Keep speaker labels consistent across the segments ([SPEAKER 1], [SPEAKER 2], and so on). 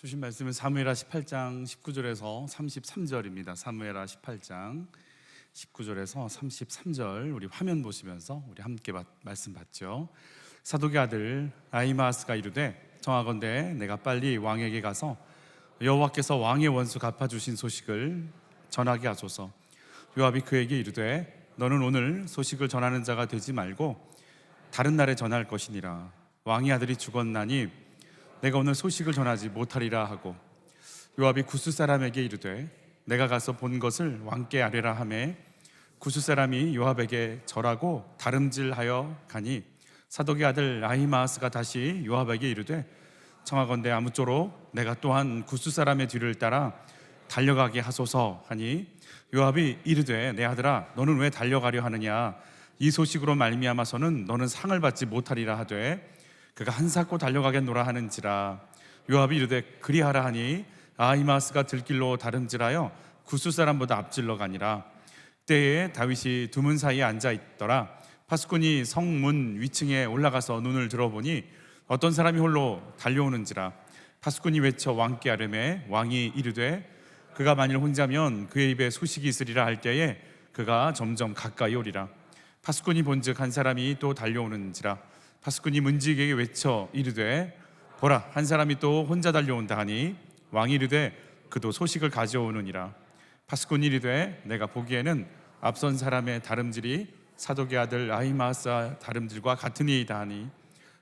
[SPEAKER 1] 주신 말씀은 사무엘하 18장 19절에서 33절입니다. 사무엘하 18장 19절에서 33절 우리 화면 보시면서 우리 함께 말씀 받죠. 사독의 아들 아히마아스가 이르되 청하건대 내가 빨리 왕에게 가서 여호와께서 왕의 원수 갚아주신 소식을 전하게 하소서. 요압이 그에게 이르되 너는 오늘 소식을 전하는 자가 되지 말고 다른 날에 전할 것이니라. 왕의 아들이 죽었나니 내가 오늘 소식을 전하지 못하리라 하고, 요압이 구스 사람에게 이르되 내가 가서 본 것을 왕께 아뢰라 하매 구스 사람이 요압에게 절하고 다름질하여 가니, 사독의 아들 아히마아스가 다시 요압에게 이르되 청하건대 아무쪼록 내가 또한 구스 사람의 뒤를 따라 달려가게 하소서 하니, 요압이 이르되 내 아들아 너는 왜 달려가려 하느냐, 이 소식으로 말미암아서는 너는 상을 받지 못하리라 하되 그가 한사코 달려가겠노라 하는지라. 요압이 이르되 그리하라 하니 아히마아스가 들길로 다름질하여 구스 사람보다 앞질러 가니라. 때에 다윗이 두문 사이에 앉아 있더라. 파수꾼이 성문 위층에 올라가서 눈을 들어보니 어떤 사람이 홀로 달려오는지라. 파수꾼이 외쳐 왕께 아뢰매 왕이 이르되 그가 만일 혼자면 그의 입에 소식이 있으리라 할 때에 그가 점점 가까이 오리라. 파수꾼이 본즉 한 사람이 또 달려오는지라. 파수꾼이 문지기에게 외쳐 이르되 보라, 한 사람이 또 혼자 달려온다 하니 왕이 이르되 그도 소식을 가져오느니라. 파수꾼이 이르되 내가 보기에는 앞선 사람의 다름질이 사독의 아들 아히마아스 다름질과 같으니이다 하니,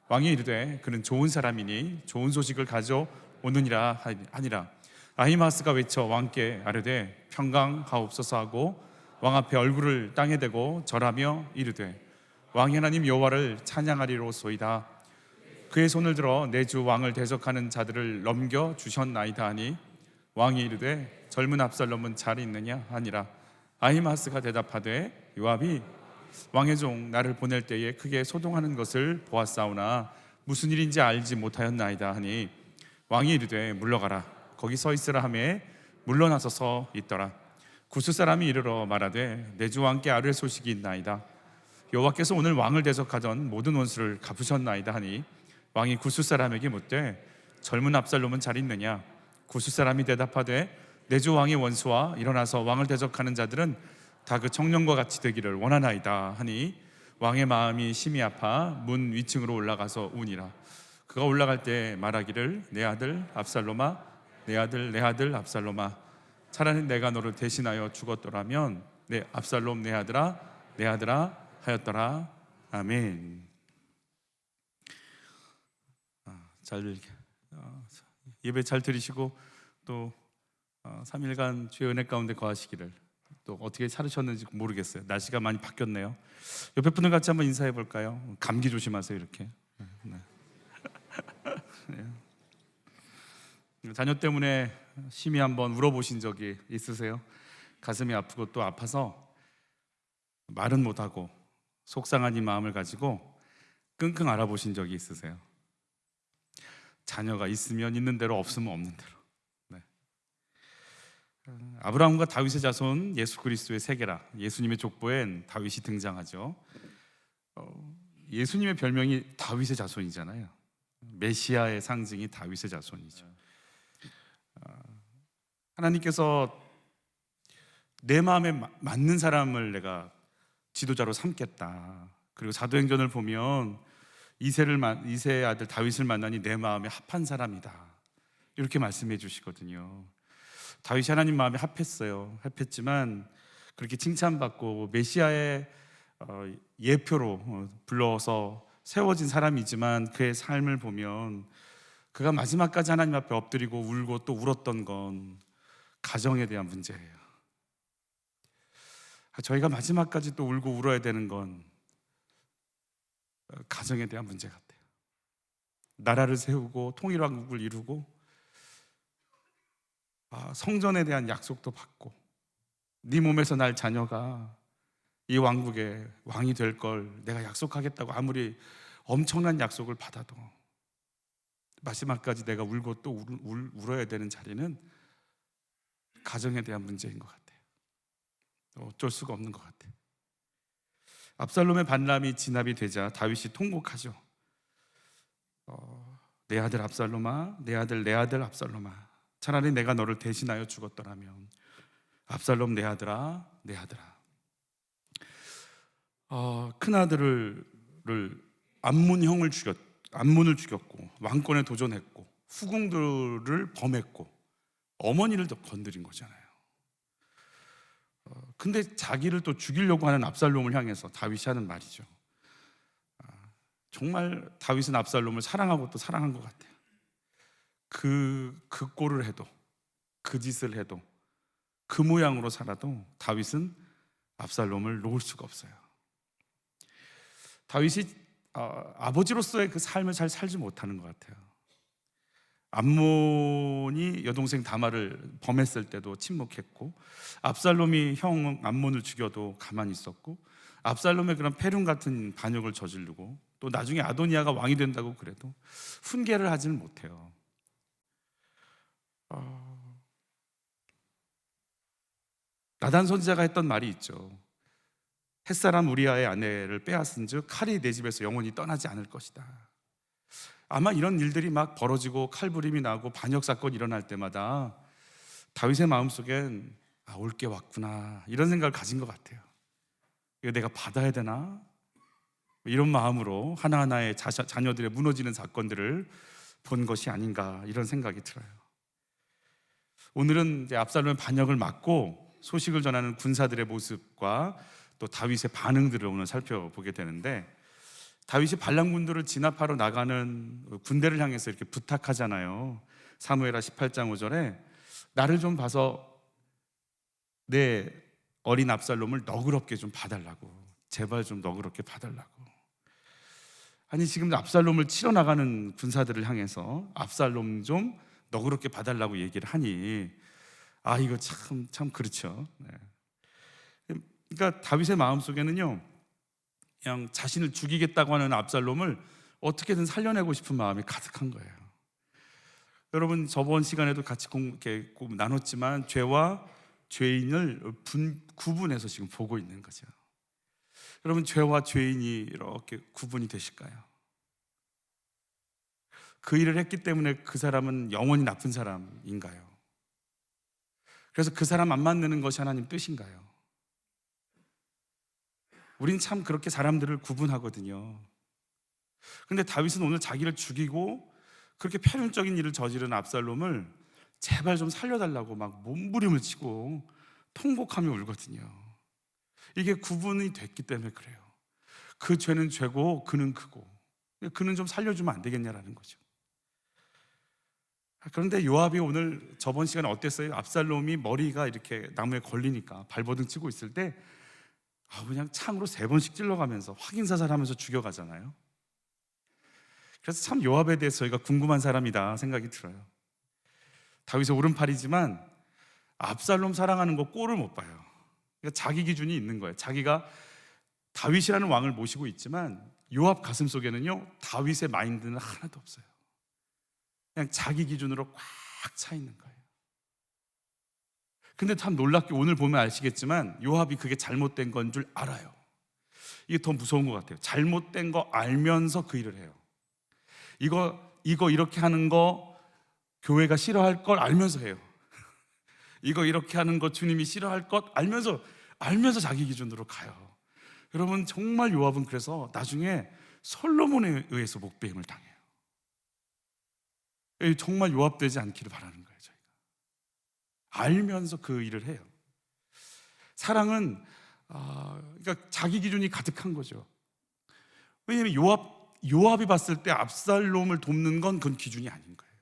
[SPEAKER 1] 왕이 이르되 그는 좋은 사람이니 좋은 소식을 가져오느니라 하니라. 아히마아스가 외쳐 왕께 아뢰되 평강하옵소서 하고 왕 앞에 얼굴을 땅에 대고 절하며 이르되 왕 하나님 여호와를 찬양하리로소이다. 그의 손을 들어 내 주 왕을 대적하는 자들을 넘겨 주셨나이다 하니, 왕이 이르되 젊은 압살롬은 잘 있느냐 하니라. 아히마아스가 대답하되 요압이 왕의 종 나를 보낼 때에 크게 소동하는 것을 보았사오나 무슨 일인지 알지 못하였나이다 하니, 왕이 이르되 물러가라, 거기 서 있으라 하매 물러나서 서 있더라. 구스 사람이 이르러 말하되 내 주 왕께 아뢰 소식이 있나이다. 여호와께서 오늘 왕을 대적하던 모든 원수를 갚으셨나이다 하니, 왕이 구스 사람에게 묻되 젊은 압살롬은 잘 있느냐. 구스 사람이 대답하되 내 주 왕의 원수와 일어나서 왕을 대적하는 자들은 다 그 청년과 같이 되기를 원하나이다 하니, 왕의 마음이 심히 아파 문 위층으로 올라가서 우니라. 그가 올라갈 때 말하기를 내 아들 압살롬아, 내 아들 압살롬아, 차라리 내가 너를 대신하여 죽었더라면 내 압살롬 내 아들아 하였더라. 아멘. 예배 잘 들으시고 또 3일간 주의 은혜 가운데 거하시기를. 또 어떻게 살으셨는지 모르겠어요. 날씨가 많이 바뀌었네요. 옆에 분들 같이 한번 인사해 볼까요? 감기 조심하세요. 이렇게. 네. 네. 자녀 때문에 심히 한번 울어보신 적이 있으세요? 가슴이 아프고 또 아파서 말은 못하고 속상한 이 마음을 가지고 끙끙 앓아보신 적이 있으세요? 자녀가 있으면 있는 대로, 없으면 없는 대로. 네. 아브라함과 다윗의 자손 예수 그리스도의 세계라. 예수님의 족보엔 다윗이 등장하죠. 예수님의 별명이 다윗의 자손이잖아요. 메시아의 상징이 다윗의 자손이죠. 하나님께서 내 마음에 맞는 사람을 내가 지도자로 삼겠다. 그리고 사도행전을 보면 이새의 아들 다윗을 만나니 내 마음에 합한 사람이다, 이렇게 말씀해 주시거든요. 다윗이 하나님 마음에 합했어요. 합했지만 그렇게 칭찬받고 메시아의 예표로 불러서 세워진 사람이지만 그의 삶을 보면 그가 마지막까지 하나님 앞에 엎드리고 울고 또 울었던 건 가정에 대한 문제예요. 저희가 마지막까지 또 울고 울어야 되는 건 가정에 대한 문제 같아요. 나라를 세우고 통일왕국을 이루고 성전에 대한 약속도 받고 네 몸에서 날 자녀가 이 왕국의 왕이 될 걸 내가 약속하겠다고 아무리 엄청난 약속을 받아도 마지막까지 내가 울고 또 울어야 되는 자리는 가정에 대한 문제인 것 같아요. 어쩔 수가 없는 것 같아요. 압살롬의 반람이 진압이 되자 다윗이 통곡하죠. 내 아들 압살롬아, 내 아들 압살롬아, 차라리 내가 너를 대신하여 죽었더라면. 압살롬 내 아들아, 내 아들아. 큰 아들을 암문을 죽였고 왕권에 도전했고 후궁들을 범했고 어머니를 더 건드린 거잖아요. 근데 자기를 또 죽이려고 하는 압살롬을 향해서 다윗이 하는 말이죠. 정말 다윗은 압살롬을 사랑하고 또 사랑한 것 같아요. 그 꼴을 해도, 그 짓을 해도, 그 모양으로 살아도 다윗은 압살롬을 놓을 수가 없어요. 다윗이 아버지로서의 그 삶을 잘 살지 못하는 것 같아요. 암몬이 여동생 다말을 범했을 때도 침묵했고, 압살롬이 형 암몬을 죽여도 가만히 있었고, 압살롬의 그런 패륜 같은 반역을 저지르고 또 나중에 아도니아가 왕이 된다고 그래도 훈계를 하지는 못해요. 나단 선지자가 했던 말이 있죠. 햇사람 우리아의 아내를 빼앗은즉 칼이 내 집에서 영원히 떠나지 않을 것이다. 아마 이런 일들이 막 벌어지고 칼부림이 나고 반역 사건이 일어날 때마다 다윗의 마음속엔 올 게 왔구나 이런 생각을 가진 것 같아요. 이거 내가 받아야 되나? 이런 마음으로 하나하나의 자녀들의 무너지는 사건들을 본 것이 아닌가 이런 생각이 들어요. 오늘은 이제 압살롬의 반역을 막고 소식을 전하는 군사들의 모습과 또 다윗의 반응들을 오늘 살펴보게 되는데, 다윗이 반란군들을 진압하러 나가는 군대를 향해서 이렇게 부탁하잖아요. 사무엘하 18장 5절에 나를 좀 봐서 내 어린 압살롬을 너그럽게 좀 봐달라고, 제발 좀 너그럽게 봐달라고. 아니 지금 압살롬을 치러 나가는 군사들을 향해서 압살롬 좀 너그럽게 봐달라고 얘기를 하니 이거 참 그렇죠. 네. 그러니까 다윗의 마음속에는요, 그냥 자신을 죽이겠다고 하는 압살롬을 어떻게든 살려내고 싶은 마음이 가득한 거예요. 여러분 저번 시간에도 같이 이렇게 나눴지만 죄와 죄인을 구분해서 지금 보고 있는 거죠. 여러분 죄와 죄인이 이렇게 구분이 되실까요? 그 일을 했기 때문에 그 사람은 영원히 나쁜 사람인가요? 그래서 그 사람 안 만드는 것이 하나님 뜻인가요? 우린 참 그렇게 사람들을 구분하거든요. 근데 다윗은 오늘 자기를 죽이고 그렇게 패륜적인 일을 저지른 압살롬을 제발 좀 살려달라고 막 몸부림을 치고 통곡하며 울거든요. 이게 구분이 됐기 때문에 그래요. 그 죄는 죄고 그는 그고, 그는 좀 살려주면 안 되겠냐라는 거죠. 그런데 요압이 오늘 저번 시간에 어땠어요? 압살롬이 머리가 이렇게 나무에 걸리니까 발버둥 치고 있을 때 그냥 창으로 3번씩 찔러가면서 확인사살하면서 죽여가잖아요. 그래서 참 요압에 대해서 저희가 궁금한 사람이다 생각이 들어요. 다윗의 오른팔이지만 압살롬 사랑하는 거 꼴을 못 봐요. 그러니까 자기 기준이 있는 거예요. 자기가 다윗이라는 왕을 모시고 있지만 요압 가슴 속에는요 다윗의 마인드는 하나도 없어요. 그냥 자기 기준으로 꽉 차 있는 거예요. 근데 참 놀랍게 오늘 보면 아시겠지만 요압이 그게 잘못된 건 줄 알아요. 이게 더 무서운 것 같아요. 잘못된 거 알면서 그 일을 해요. 이거 이렇게 하는 거 교회가 싫어할 걸 알면서 해요. 이거 이렇게 하는 거 주님이 싫어할 것 알면서 자기 기준으로 가요. 여러분 정말 요압은 그래서 나중에 솔로몬에 의해서 목배임을 당해요. 정말 요압되지 않기를 바라는 거예요. 저희가 알면서 그 일을 해요. 사랑은 그러니까 자기 기준이 가득한 거죠. 왜냐하면 요압이 봤을 때 압살롬을 돕는 건 그건 기준이 아닌 거예요.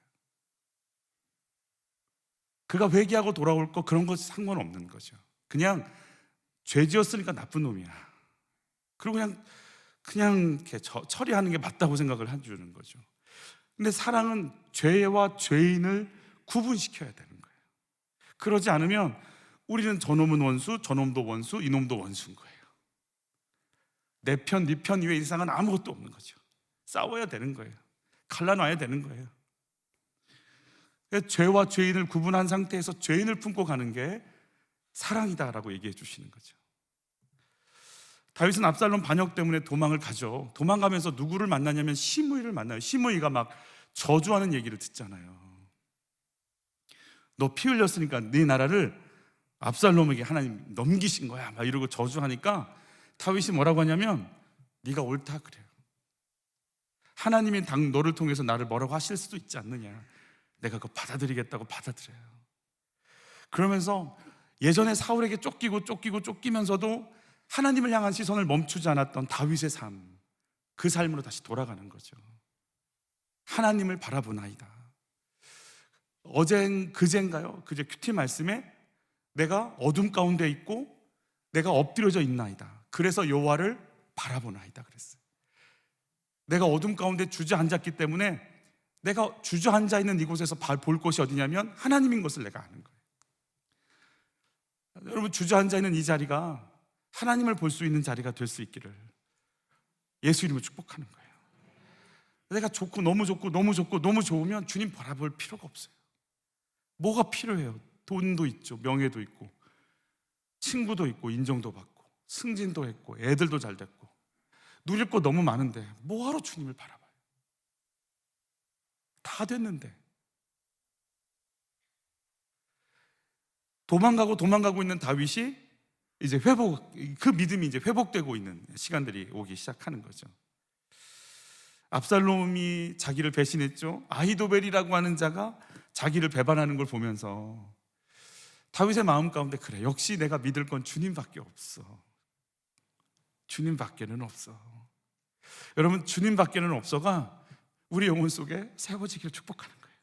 [SPEAKER 1] 그가 회개하고 돌아올 거 그런 거 상관없는 거죠. 그냥 죄 지었으니까 나쁜 놈이야. 그리고 그냥 이렇게 처리하는 게 맞다고 생각을 해주는 거죠. 근데 사랑은 죄와 죄인을 구분시켜야 되는 거예요. 그러지 않으면 우리는 저놈은 원수, 저놈도 원수, 이놈도 원수인 거예요. 내 편, 네 편 이외 이상은 아무것도 없는 거죠. 싸워야 되는 거예요. 갈라놔야 되는 거예요. 죄와 죄인을 구분한 상태에서 죄인을 품고 가는 게 사랑이다라고 얘기해 주시는 거죠. 다윗은 압살롬 반역 때문에 도망을 가죠. 도망가면서 누구를 만나냐면 시므이를 만나요. 시므이가 막 저주하는 얘기를 듣잖아요. 너 피 흘렸으니까 네 나라를 압살롬에게 하나님 넘기신 거야, 막 이러고 저주하니까 다윗이 뭐라고 하냐면 네가 옳다 그래요. 하나님이 너를 통해서 나를 뭐라고 하실 수도 있지 않느냐, 내가 그거 받아들이겠다고 받아들여요. 그러면서 예전에 사울에게 쫓기면서도 하나님을 향한 시선을 멈추지 않았던 다윗의 삶, 그 삶으로 다시 돌아가는 거죠. 하나님을 바라보나이다. 그젠가요? 그제 큐티 말씀에 내가 어둠 가운데 있고 내가 엎드려져 있나이다. 그래서 여호와를 바라보나이다 그랬어요. 내가 어둠 가운데 주저앉았기 때문에 내가 주저앉아 있는 이곳에서 볼 곳이 어디냐면 하나님인 것을 내가 아는 거예요. 여러분, 주저앉아 있는 이 자리가 하나님을 볼 수 있는 자리가 될 수 있기를 예수 이름으로 축복하는 거예요. 내가 좋고 너무 좋으면 주님 바라볼 필요가 없어요. 뭐가 필요해요? 돈도 있죠, 명예도 있고, 친구도 있고, 인정도 받고, 승진도 했고, 애들도 잘 됐고, 누릴 거 너무 많은데 뭐하러 주님을 바라봐요? 다 됐는데. 도망가고 있는 다윗이 이제 그 믿음이 이제 회복되고 있는 시간들이 오기 시작하는 거죠. 압살롬이 자기를 배신했죠. 아히도벨이라고 하는 자가 자기를 배반하는 걸 보면서 다윗의 마음 가운데, 그래, 역시 내가 믿을 건 주님밖에 없어. 주님밖에는 없어. 여러분, 주님밖에는 없어가 우리 영혼 속에 세워지기를 축복하는 거예요.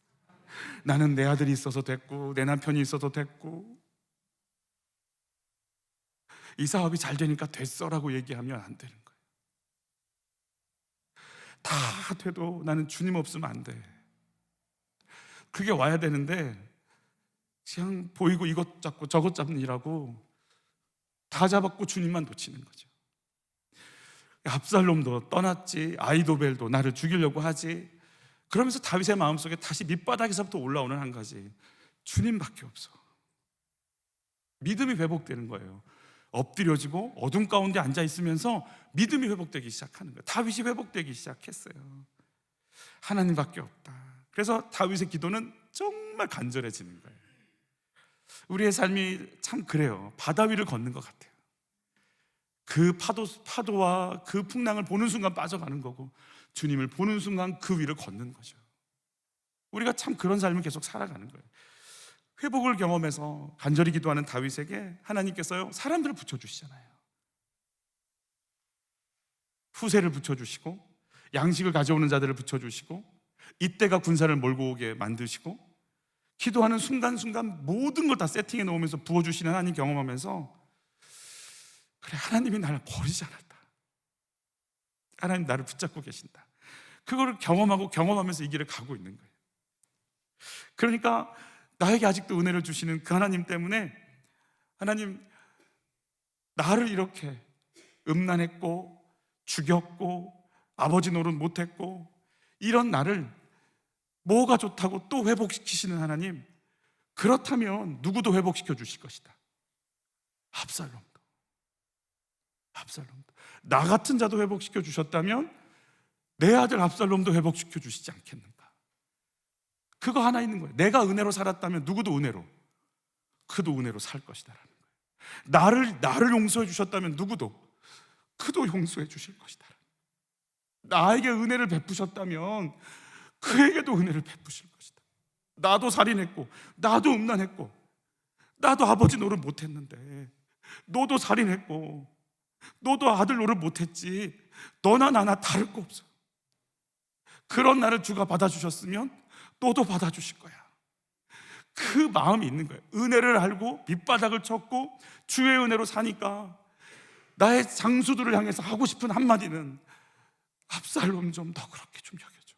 [SPEAKER 1] 나는 내 아들이 있어서 됐고, 내 남편이 있어서 됐고, 이 사업이 잘 되니까 됐어라고 얘기하면 안 되는 거예요. 다 돼도 나는 주님 없으면 안 돼. 그게 와야 되는데 그냥 보이고 이것 잡고 저것 잡느라고 다 잡았고 주님만 놓치는 거죠. 압살롬도 떠났지, 아히도벨도 나를 죽이려고 하지. 그러면서 다윗의 마음속에 다시 밑바닥에서부터 올라오는 한 가지, 주님밖에 없어. 믿음이 회복되는 거예요. 엎드려지고 어둠 가운데 앉아 있으면서 믿음이 회복되기 시작하는 거예요. 다윗이 회복되기 시작했어요. 하나님밖에 없다. 그래서 다윗의 기도는 정말 간절해지는 거예요. 우리의 삶이 참 그래요. 바다 위를 걷는 것 같아요. 그 파도와 그 풍랑을 보는 순간 빠져가는 거고, 주님을 보는 순간 그 위를 걷는 거죠. 우리가 참 그런 삶을 계속 살아가는 거예요. 회복을 경험해서 간절히 기도하는 다윗에게 하나님께서요, 사람들을 붙여주시잖아요. 후세를 붙여주시고, 양식을 가져오는 자들을 붙여주시고, 이때가 군사를 몰고 오게 만드시고, 기도하는 순간순간 모든 걸 다 세팅해 놓으면서 부어주시는 하나님 경험하면서, 그래, 하나님이 나를 버리지 않았다. 하나님 나를 붙잡고 계신다. 그거를 경험하면서 이 길을 가고 있는 거예요. 그러니까 나에게 아직도 은혜를 주시는 그 하나님 때문에, 하나님, 나를 이렇게 음란했고 죽였고 아버지 노릇 못했고 이런 나를 뭐가 좋다고 또 회복시키시는 하나님, 그렇다면 누구도 회복시켜 주실 것이다. 압살롬도 나 같은 자도 회복시켜 주셨다면 내 아들 압살롬도 회복시켜 주시지 않겠는가? 그거 하나 있는 거예요. 내가 은혜로 살았다면 누구도 그도 은혜로 살 것이다라는 거예요. 나를 용서해 주셨다면 누구도 그도 용서해 주실 것이다. 나에게 은혜를 베푸셨다면 그에게도 은혜를 베푸실 것이다. 나도 살인했고, 나도 음란했고, 나도 아버지 노릇 못했는데 너도 살인했고, 너도 아들 노릇 못했지. 너나 나나 다를 거 없어. 그런 나를 주가 받아주셨으면 너도 받아주실 거야. 그 마음이 있는 거예요. 은혜를 알고 밑바닥을 쳤고 주의 은혜로 사니까 나의 장수들을 향해서 하고 싶은 한마디는, 압살롬 좀 더 그렇게 좀 여겨줘.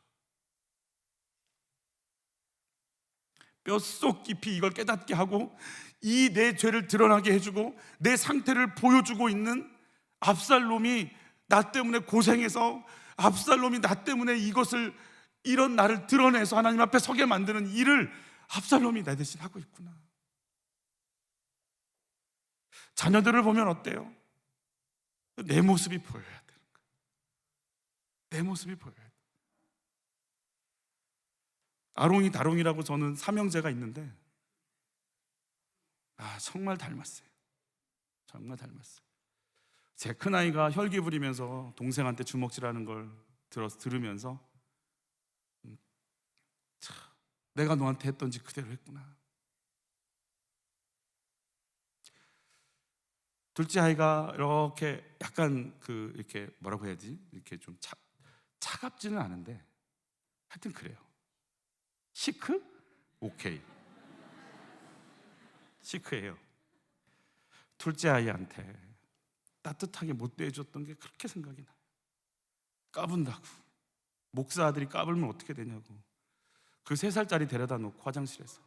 [SPEAKER 1] 뼛속 깊이 이걸 깨닫게 하고 이 내 죄를 드러나게 해주고 내 상태를 보여주고 있는 압살롬이 나 때문에 고생해서, 압살롬이 나 때문에 이런 나를 드러내서 하나님 앞에 서게 만드는 일을 압살롬이 나 대신 하고 있구나. 자녀들을 보면 어때요? 내 모습이 보여야 되는 거야. 내 모습이 보여야 돼. 아롱이 다롱이라고 저는 삼형제가 있는데 정말 닮았어요. 정말 닮았어요. 제 큰아이가 혈기 부리면서 동생한테 주먹질하는 걸 들으면서 참, 내가 너한테 했던 짓 그대로 했구나. 둘째 아이가 이렇게 약간 이렇게 뭐라고 해야지? 이렇게 좀 차갑지는 않은데 하여튼 그래요. 시크? 오케이. 시크예요. 둘째 아이한테 따뜻하게 못 대해줬던 게 그렇게 생각이 나요. 까분다고. 목사 아들이 까불면 어떻게 되냐고. 그 3살짜리 데려다 놓고 화장실에서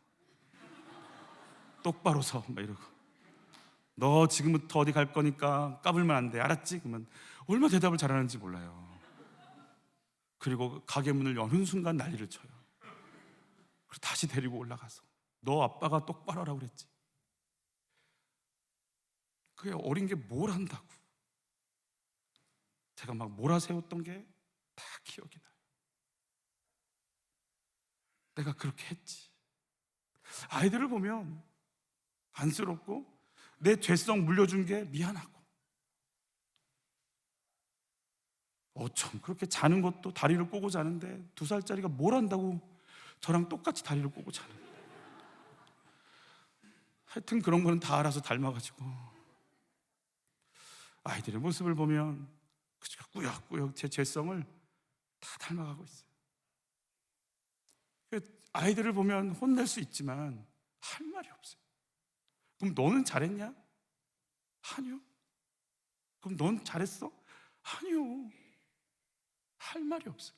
[SPEAKER 1] 똑바로 서 막 이러고, 너 지금부터 어디 갈 거니까 까불면 안 돼, 알았지? 그러면 얼마나 대답을 잘하는지 몰라요. 그리고 가게 문을 여는 순간 난리를 쳐요. 그리고 다시 데리고 올라가서 너 아빠가 똑바로 하라고 그랬지. 그게 어린 게 뭘 한다고. 제가 막 몰아세웠던 게 다 기억이 나요. 내가 그렇게 했지. 아이들을 보면 안쓰럽고 내 죄성 물려준 게 미안하고, 어쩜 그렇게 자는 것도 다리를 꼬고 자는데 2살짜리가 뭘 한다고 저랑 똑같이 다리를 꼬고 자는 거예요. 하여튼 그런 거는 다 알아서 닮아가지고 아이들의 모습을 보면 꾸역꾸역 제 죄성을 다 닮아가고 있어요. 아이들을 보면 혼낼 수 있지만 할 말이 없어요. 그럼 너는 잘했냐? 아니요. 그럼 넌 잘했어? 아니요. 할 말이 없어요.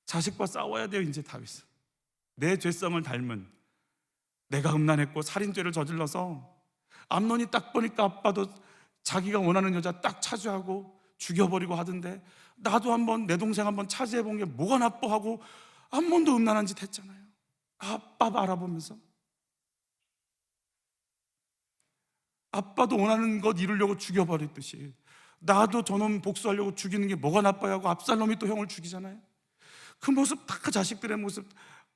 [SPEAKER 1] 자식과 싸워야 돼요. 이제 다윗은 내 죄성을 닮은, 내가 음란했고 살인죄를 저질러서 암논이 딱 보니까 아빠도 자기가 원하는 여자 딱 차지하고 죽여버리고 하던데, 나도 한번 내 동생 한번 차지해본 게 뭐가 나빠하고 암논도 음란한 짓 했잖아요. 아빠 바라보면서 아빠도 원하는 것 이루려고 죽여버렸듯이 나도 저놈 복수하려고 죽이는 게 뭐가 나빠요 하고 압살롬이 또 형을 죽이잖아요. 그 모습 다, 그 자식들의 모습,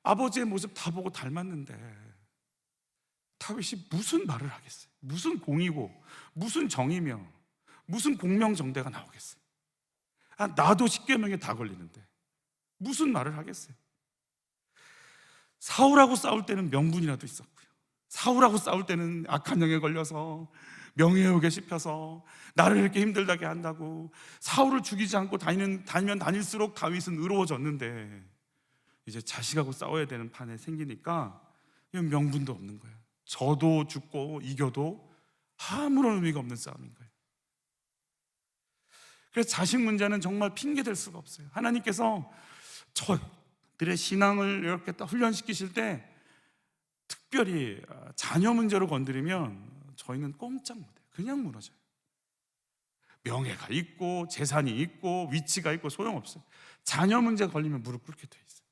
[SPEAKER 1] 아버지의 모습 다 보고 닮았는데 다윗이 무슨 말을 하겠어요? 무슨 공이고 무슨 정이며 무슨 공명정대가 나오겠어요? 나도 십계명에 다 걸리는데 무슨 말을 하겠어요? 사울하고 싸울 때는 명분이라도 있었고요, 사울하고 싸울 때는 악한 영에 걸려서 명예욕에 씹혀서 나를 이렇게 힘들다게 한다고 사울을 죽이지 않고 다니면 다닐수록 다윗은 의로워졌는데, 이제 자식하고 싸워야 되는 판에 생기니까 명분도 없는 거예요. 저도 죽고 이겨도 아무런 의미가 없는 싸움인 거예요. 그래서 자식 문제는 정말 핑계댈 수가 없어요. 하나님께서 저들의 신앙을 이렇게 딱 훈련시키실 때 특별히 자녀 문제로 건드리면 저희는 꼼짝 못해요. 그냥 무너져요. 명예가 있고 재산이 있고 위치가 있고 소용없어요. 자녀 문제 걸리면 무릎 꿇게 돼 있어요.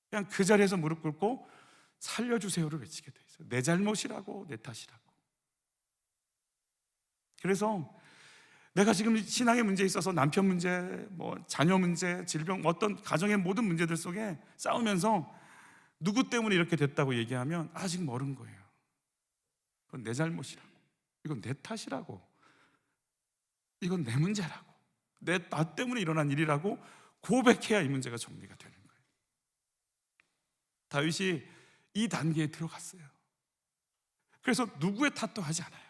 [SPEAKER 1] 그냥 그 자리에서 무릎 꿇고 살려주세요를 외치게 돼 있어요. 내 잘못이라고, 내 탓이라고. 그래서 내가 지금 신앙의 문제에 있어서 남편 문제, 자녀 문제, 질병, 어떤 가정의 모든 문제들 속에 싸우면서 누구 때문에 이렇게 됐다고 얘기하면 아직 멀은 거예요. 그건 내 잘못이라고, 이건 내 탓이라고, 이건 내 문제라고, 나 때문에 일어난 일이라고 고백해야 이 문제가 정리가 되는 거예요. 다윗이 이 단계에 들어갔어요. 그래서 누구의 탓도 하지 않아요.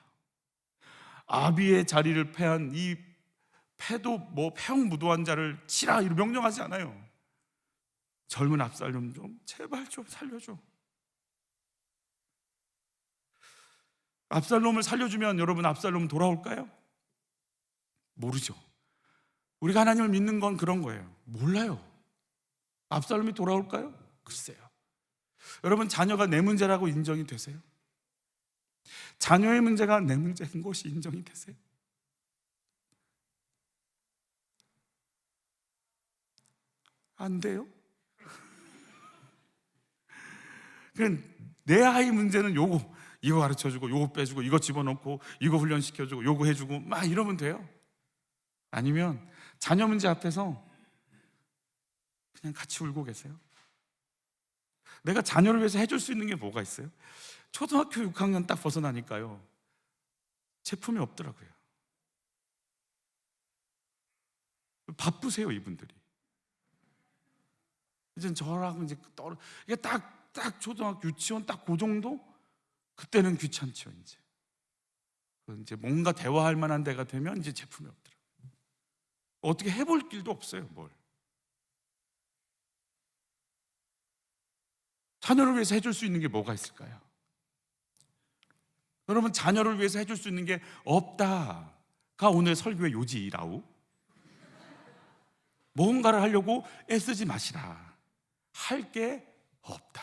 [SPEAKER 1] 아비의 자리를 패한 이 패도 패형무도한 자를 치라 이렇게 명령하지 않아요. 젊은 압살롬 좀 제발 좀 살려줘. 압살롬을 살려주면 여러분, 압살롬 돌아올까요? 모르죠. 우리가 하나님을 믿는 건 그런 거예요. 몰라요. 압살롬이 돌아올까요? 글쎄요. 여러분, 자녀가 내 문제라고 인정이 되세요? 자녀의 문제가 내 문제인 것이 인정이 되세요? 안 돼요? 그냥 내 아이 문제는 이거 가르쳐주고 요거 빼주고 이거 집어넣고 이거 훈련시켜주고 요거 해주고 막 이러면 돼요? 아니면 자녀 문제 앞에서 그냥 같이 울고 계세요? 내가 자녀를 위해서 해줄 수 있는 게 뭐가 있어요? 초등학교 6학년 딱 벗어나니까요, 제품이 없더라고요. 바쁘세요, 이분들이. 이제 저랑 이제 이게 딱 초등학교 유치원 딱 그 정도? 그때는 귀찮죠, 이제. 이제 뭔가 대화할 만한 데가 되면 이제 제품이 없더라고요. 어떻게 해볼 길도 없어요, 뭘. 자녀를 위해서 해줄 수 있는 게 뭐가 있을까요? 여러분, 자녀를 위해서 해줄 수 있는 게 없다가 오늘 설교의 요지라우. 뭔가를 하려고 애쓰지 마시라. 할 게 없다.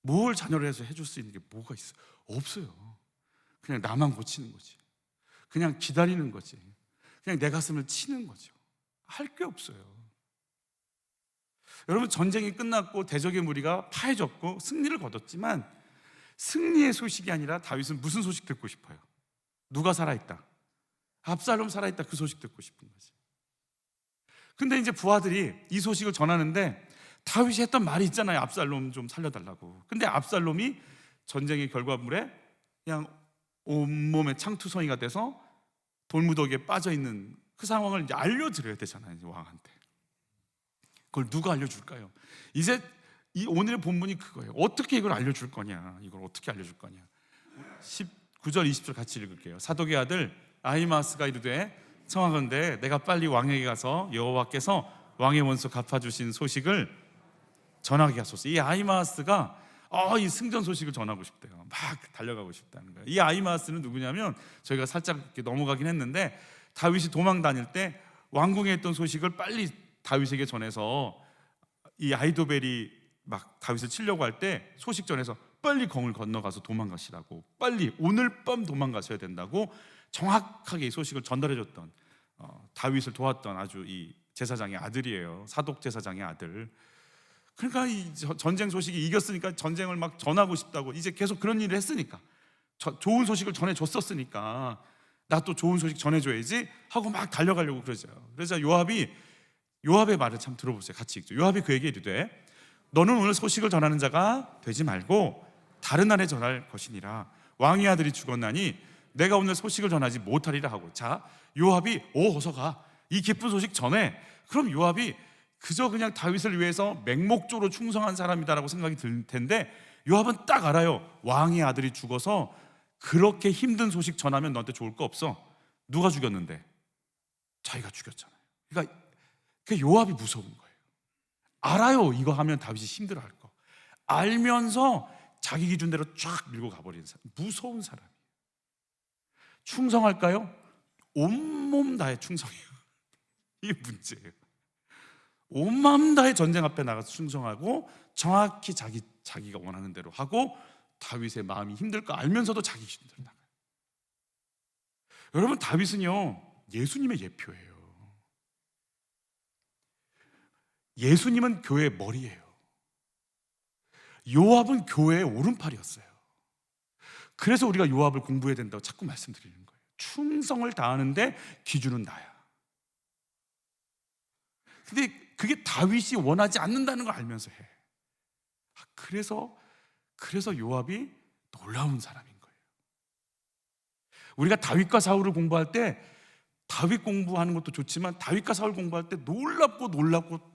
[SPEAKER 1] 뭘 자녀를 위해서 해줄 수 있는 게 뭐가 있어요? 없어요. 그냥 나만 고치는 거지. 그냥 기다리는 거지. 그냥 내 가슴을 치는 거죠. 할 게 없어요. 여러분, 전쟁이 끝났고 대적의 무리가 파해졌고 승리를 거뒀지만 승리의 소식이 아니라 다윗은 무슨 소식 듣고 싶어요? 누가 살아있다? 압살롬 살아있다. 그 소식 듣고 싶은 거지. 근데 이제 부하들이 이 소식을 전하는데 다윗이 했던 말이 있잖아요. 압살롬 좀 살려달라고. 근데 압살롬이 전쟁의 결과물에 그냥 온몸에 창투성이가 돼서 돌무더기에 빠져있는 그 상황을 이제 알려드려야 되잖아요, 이제 왕한테. 그걸 누가 알려줄까요? 이제 이 오늘의 본문이 그거예요. 어떻게 이걸 알려줄 거냐? 이걸 어떻게 알려줄 거냐? 19절 20절 같이 읽을게요. 사독의 아들 아히마아스가 이르되 청하건대 내가 빨리 왕에게 가서 여호와께서 왕의 원수 갚아주신 소식을 전하게 하소서. 이 아히마아스가 이 승전 소식을 전하고 싶대요. 막 달려가고 싶다는 거예요. 이 아히마아스는 누구냐면, 저희가 살짝 이렇게 넘어가긴 했는데, 다윗이 도망 다닐 때 왕궁에 있던 소식을 빨리 다윗에게 전해서, 이 아히도벨이 막 다윗을 치려고 할 때 소식 전해서 빨리 강을 건너가서 도망가시라고, 빨리 오늘 밤 도망가셔야 된다고 정확하게 이 소식을 전달해줬던, 다윗을 도왔던 아주 이 제사장의 아들이에요. 사독 제사장의 아들. 그러니까 이 전쟁 소식이 이겼으니까 전쟁을 막 전하고 싶다고, 이제 계속 그런 일을 했으니까, 좋은 소식을 전해줬었으니까 나 또 좋은 소식 전해줘야지 하고 막 달려가려고 그러죠. 그래서 요압의 말을 참 들어보세요. 같이 읽죠. 요압이 그에게 이르되 너는 오늘 소식을 전하는 자가 되지 말고 다른 날에 전할 것이니라. 왕의 아들이 죽었나니 내가 오늘 소식을 전하지 못하리라 하고. 자, 요압이 어서 가, 이 기쁜 소식 전해. 그럼 요압이 그저 그냥 다윗을 위해서 맹목적으로 충성한 사람이다라고 생각이 들 텐데, 요압은 딱 알아요. 왕의 아들이 죽어서 그렇게 힘든 소식 전하면 너한테 좋을 거 없어. 누가 죽였는데? 자기가 죽였잖아요. 그러니까 요압이 무서운 거예요. 알아요. 이거 하면 다윗이 힘들어할 거. 알면서 자기 기준대로 쫙 밀고 가버리는 사람. 무서운 사람이에요. 충성할까요? 온몸 다해 충성해요. 이게 문제예요. 온마음 다해 전쟁 앞에 나가서 충성하고 정확히 자기가 원하는 대로 하고, 다윗의 마음이 힘들 거 알면서도 자기 기준대로 나가요. 여러분, 다윗은요 예수님의 예표예요. 예수님은 교회의 머리예요. 요압은 교회의 오른팔이었어요. 그래서 우리가 요압을 공부해야 된다고 자꾸 말씀드리는 거예요. 충성을 다하는데 기준은 나야. 근데 그게 다윗이 원하지 않는다는 걸 알면서 해. 그래서 요압이 놀라운 사람인 거예요. 우리가 다윗과 사울을 공부할 때, 다윗 공부하는 것도 좋지만 다윗과 사울 공부할 때 놀랍고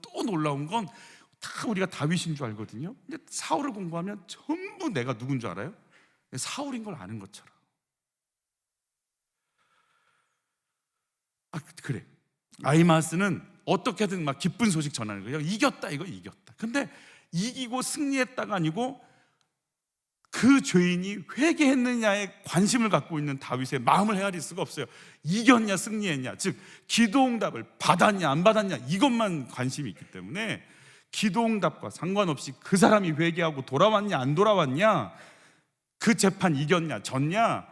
[SPEAKER 1] 또 놀라운 건 다 우리가 다윗인 줄 알거든요. 근데 사울을 공부하면 전부 내가 누군 줄 알아요? 사울인 걸 아는 것처럼. 그래. 아히마아스는 어떻게든 막 기쁜 소식 전하는 거예요. 이겼다, 이거 이겼다. 근데 이기고 승리했다가 아니고 그 죄인이 회개했느냐에 관심을 갖고 있는 다윗의 마음을 헤아릴 수가 없어요. 이겼냐 승리했냐, 즉 기도응답을 받았냐 안 받았냐, 이것만 관심이 있기 때문에 기도응답과 상관없이 그 사람이 회개하고 돌아왔냐 안 돌아왔냐, 그 재판 이겼냐 졌냐,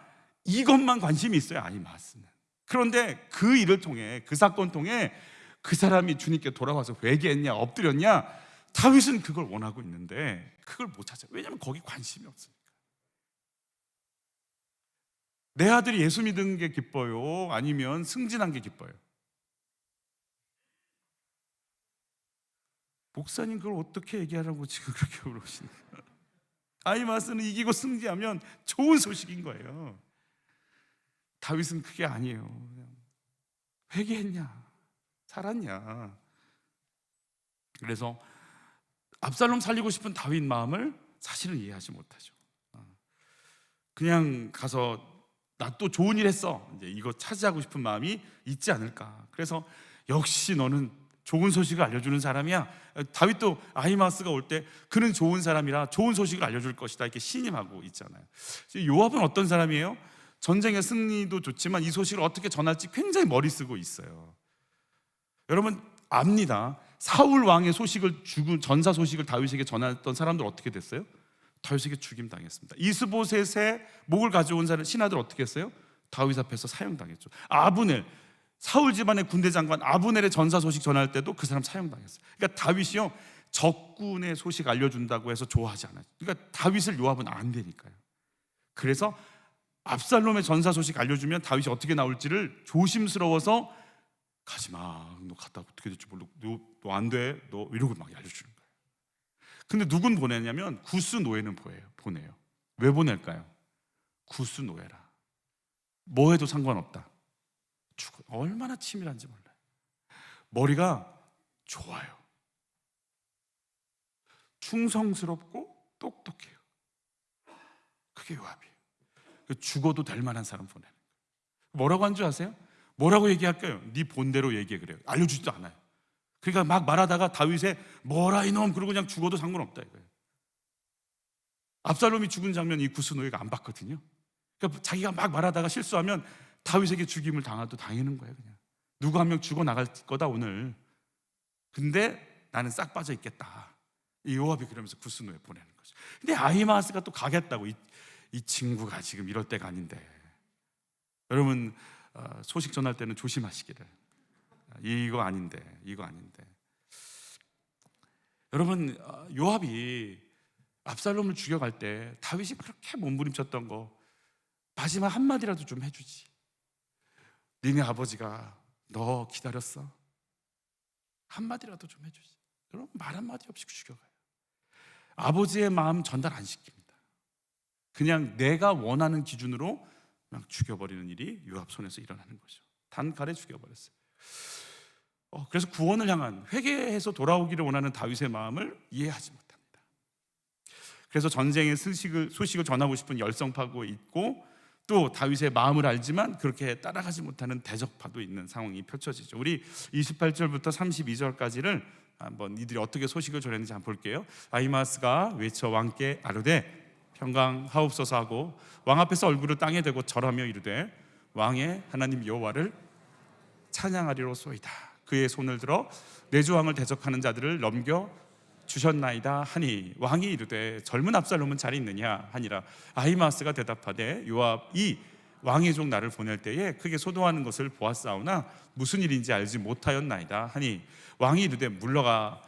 [SPEAKER 1] 이것만 관심이 있어요, 아히마아스는. 그런데 그 일을 통해, 그 사건 통해 그 사람이 주님께 돌아와서 회개했냐 엎드렸냐, 다윗은 그걸 원하고 있는데 그걸 못 찾아요. 왜냐하면 거기 관심이 없으니까. 내 아들이 예수 믿은 게 기뻐요? 아니면 승진한 게 기뻐요? 목사님 그걸 어떻게 얘기하라고 지금 그렇게 물으시는 거예요? 아히마아스는 이기고 승리하면 좋은 소식인 거예요. 다윗은 그게 아니에요. 그냥 회개했냐, 살았냐. 그래서 압살롬 살리고 싶은 다윗 마음을 사실은 이해하지 못하죠. 그냥 가서 나 또 좋은 일 했어, 이제 이거 차지하고 싶은 마음이 있지 않을까. 그래서 역시 너는 좋은 소식을 알려주는 사람이야. 다윗도 아히마아스가 올 때 그는 좋은 사람이라 좋은 소식을 알려줄 것이다 이렇게 신임하고 있잖아요. 요압은 어떤 사람이에요? 전쟁의 승리도 좋지만 이 소식을 어떻게 전할지 굉장히 머리 쓰고 있어요. 여러분 압니다. 사울 왕의 소식을, 죽은 전사 소식을 다윗에게 전했던 사람들 어떻게 됐어요? 다윗에게 죽임 당했습니다. 이스보셋의 목을 가져온 사람 신하들 어떻게 했어요? 다윗 앞에서 사형당했죠. 아브넬, 사울 집안의 군대 장관 아브넬의 전사 소식 전할 때도 그 사람 사형당했어요. 그러니까 다윗이요, 적군의 소식 알려준다고 해서 좋아하지 않아요. 그러니까 다윗을 요압은 안 되니까요. 그래서 압살롬의 전사 소식 알려주면 다윗이 어떻게 나올지를 조심스러워서 가지마, 너 갔다 어떻게 될지 몰라, 너 안 돼, 너 이러고 막 알려주는 거예요. 근데 누군 보내냐면 구스 노예는 보내요. 왜 보낼까요? 구스 노예라, 뭐 해도 상관없다, 죽어. 얼마나 치밀한지 몰라요. 머리가 좋아요. 충성스럽고 똑똑해요. 그게 요압이에요. 죽어도 될 만한 사람 보내는 거예요. 뭐라고 한 줄 아세요? 뭐라고 얘기할까요? 네 본대로 얘기해, 그래요. 알려주지도 않아요. 그러니까 막 말하다가 다윗의 뭐라 이놈 그러고 그냥 죽어도 상관없다 이거예요. 압살롬이 죽은 장면 이 구스 노예가 안 봤거든요. 그러니까 자기가 막 말하다가 실수하면 다윗에게 죽임을 당해도 당하는 거예요. 그냥 누구 한 명 죽어 나갈 거다 오늘. 근데 나는 싹 빠져 있겠다. 이 요압이 그러면서 구스 노예 보내는 거죠. 근데 아히마아스가 또 가겠다고. 이 친구가 지금 이럴 때가 아닌데. 여러분 소식 전할 때는 조심하시기를. 이거 아닌데. 여러분 요압이 압살롬을 죽여갈 때 다윗이 그렇게 몸부림쳤던 거 마지막 한마디라도 좀 해주지. 니네 아버지가 너 기다렸어? 한마디라도 좀 해주지. 여러분 말 한마디 없이 죽여가요. 아버지의 마음 전달 안 시킵니다. 그냥 내가 원하는 기준으로 그냥 죽여버리는 일이 요압 손에서 일어나는 거죠. 단칼에 죽여버렸어요. 그래서 구원을 향한, 회개해서 돌아오기를 원하는 다윗의 마음을 이해하지 못합니다. 그래서 전쟁의 소식을 전하고 싶은 열성파도 있고, 또 다윗의 마음을 알지만 그렇게 따라가지 못하는 대적파도 있는 상황이 펼쳐지죠. 우리 28절부터 32절까지를 한번 이들이 어떻게 소식을 전했는지 한번 볼게요. 아히마아스가 외쳐 왕께 아뢰되 평강하옵소서 하고 왕 앞에서 얼굴을 땅에 대고 절하며 이르되 왕의 하나님 여호와를 찬양하리로소이다. 그의 손을 들어 내 주 왕을 대적하는 자들을 넘겨 주셨나이다 하니 왕이 이르되 젊은 압살롬은 잘 있느냐 하니라. 아히마아스가 대답하되 요압이 왕의 종 나를 보낼 때에 크게 소동하는 것을 보았사오나 무슨 일인지 알지 못하였나이다 하니 왕이 이르되 물러가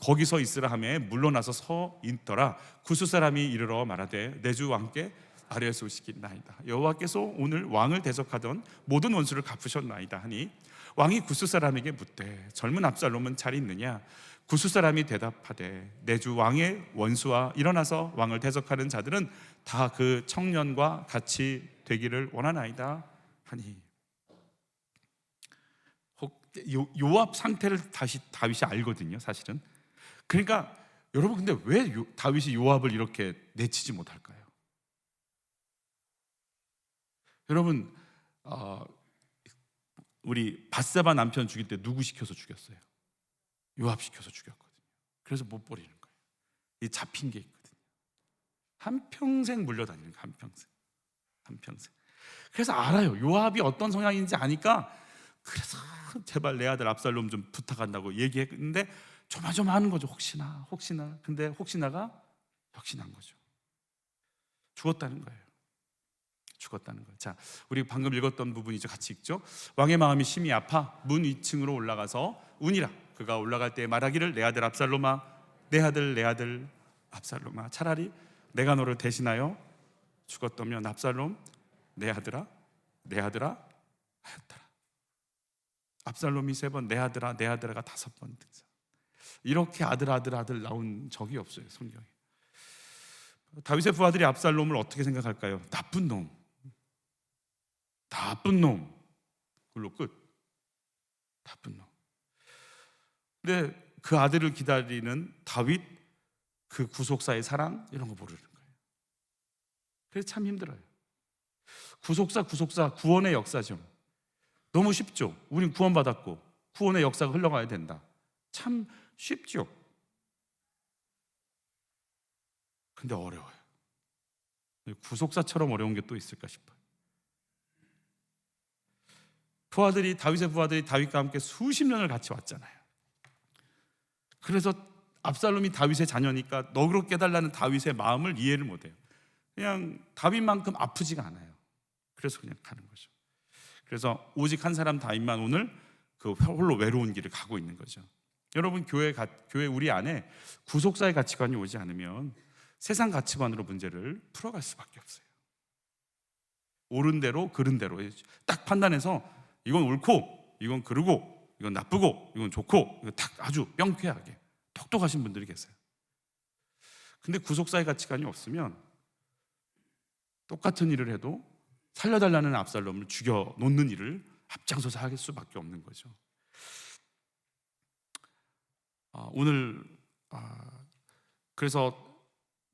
[SPEAKER 1] 거기서 있으라 하매 물러나서 서 있더라. 구스 사람이 이르러 말하되 내 주 왕께 아뢰소식이나이다. 여호와께서 오늘 왕을 대적하던 모든 원수를 갚으셨나이다 하니 왕이 구스 사람에게 묻되 젊은 압살롬은 잘 있느냐? 구스 사람이 대답하되 내 주 왕의 원수와 일어나서 왕을 대적하는 자들은 다 그 청년과 같이 되기를 원하나이다 하니. 요압 상태를 다시 다윗이 알거든요, 사실은. 그러니까 여러분, 근데 왜 다윗이 요압을 이렇게 내치지 못할까요? 여러분 우리 밧세바 남편 죽일 때 누구 시켜서 죽였어요? 요압 시켜서 죽였거든요. 그래서 못 버리는 거예요. 이 잡힌 게 있거든요. 한평생 물려다니는 거예요. 한평생. 그래서 알아요. 요압이 어떤 성향인지 아니까 그래서 제발 내 아들 압살롬 좀 부탁한다고 얘기했는데 조마조마하는 거죠. 혹시나. 근데 혹시나가 역시난 거죠. 죽었다는 거예요. 자, 우리 방금 읽었던 부분이죠. 같이 읽죠. 왕의 마음이 심히 아파 문 위층으로 올라가서 운이라. 그가 올라갈 때 말하기를 내 아들 압살롬아, 내 아들 압살롬아, 차라리 내가 너를 대신하여 죽었다면 압살롬 내 아들아 하였더라. 압살롬이 3번, 내 아들아가 5번 등장. 이렇게 아들 나온 적이 없어요, 성경에. 다윗의 부하들이 압살롬을 어떻게 생각할까요? 나쁜 놈. 그걸로 끝. 나쁜 놈. 근데 그 아들을 기다리는 다윗, 그 구속사의 사랑, 이런 거 모르는 거예요. 그래서 참 힘들어요. 구속사 구원의 역사죠. 너무 쉽죠. 우린 구원받았고 구원의 역사가 흘러가야 된다. 참 쉽죠. 근데 어려워요. 구속사처럼 어려운 게 또 있을까 싶어요. 다윗의 부하들이 다윗과 함께 수십 년을 같이 왔잖아요. 그래서 압살롬이 다윗의 자녀니까 너그럽게 해달라는 다윗의 마음을 이해를 못해요. 그냥 다윗만큼 아프지가 않아요. 그래서 그냥 가는 거죠. 그래서 오직 한 사람 다윗만 오늘 그 홀로 외로운 길을 가고 있는 거죠. 여러분, 교회 우리 안에 구속사의 가치관이 오지 않으면 세상 가치관으로 문제를 풀어갈 수밖에 없어요. 옳은 대로 그른 대로 딱 판단해서 이건 옳고 이건 그르고 이건 나쁘고 이건 좋고, 이거 딱 아주 명쾌하게 똑똑하신 분들이 계세요. 근데 구속사의 가치관이 없으면 똑같은 일을 해도 살려달라는 압살롬을 죽여 놓는 일을 앞장서서 할 수밖에 없는 거죠. 그래서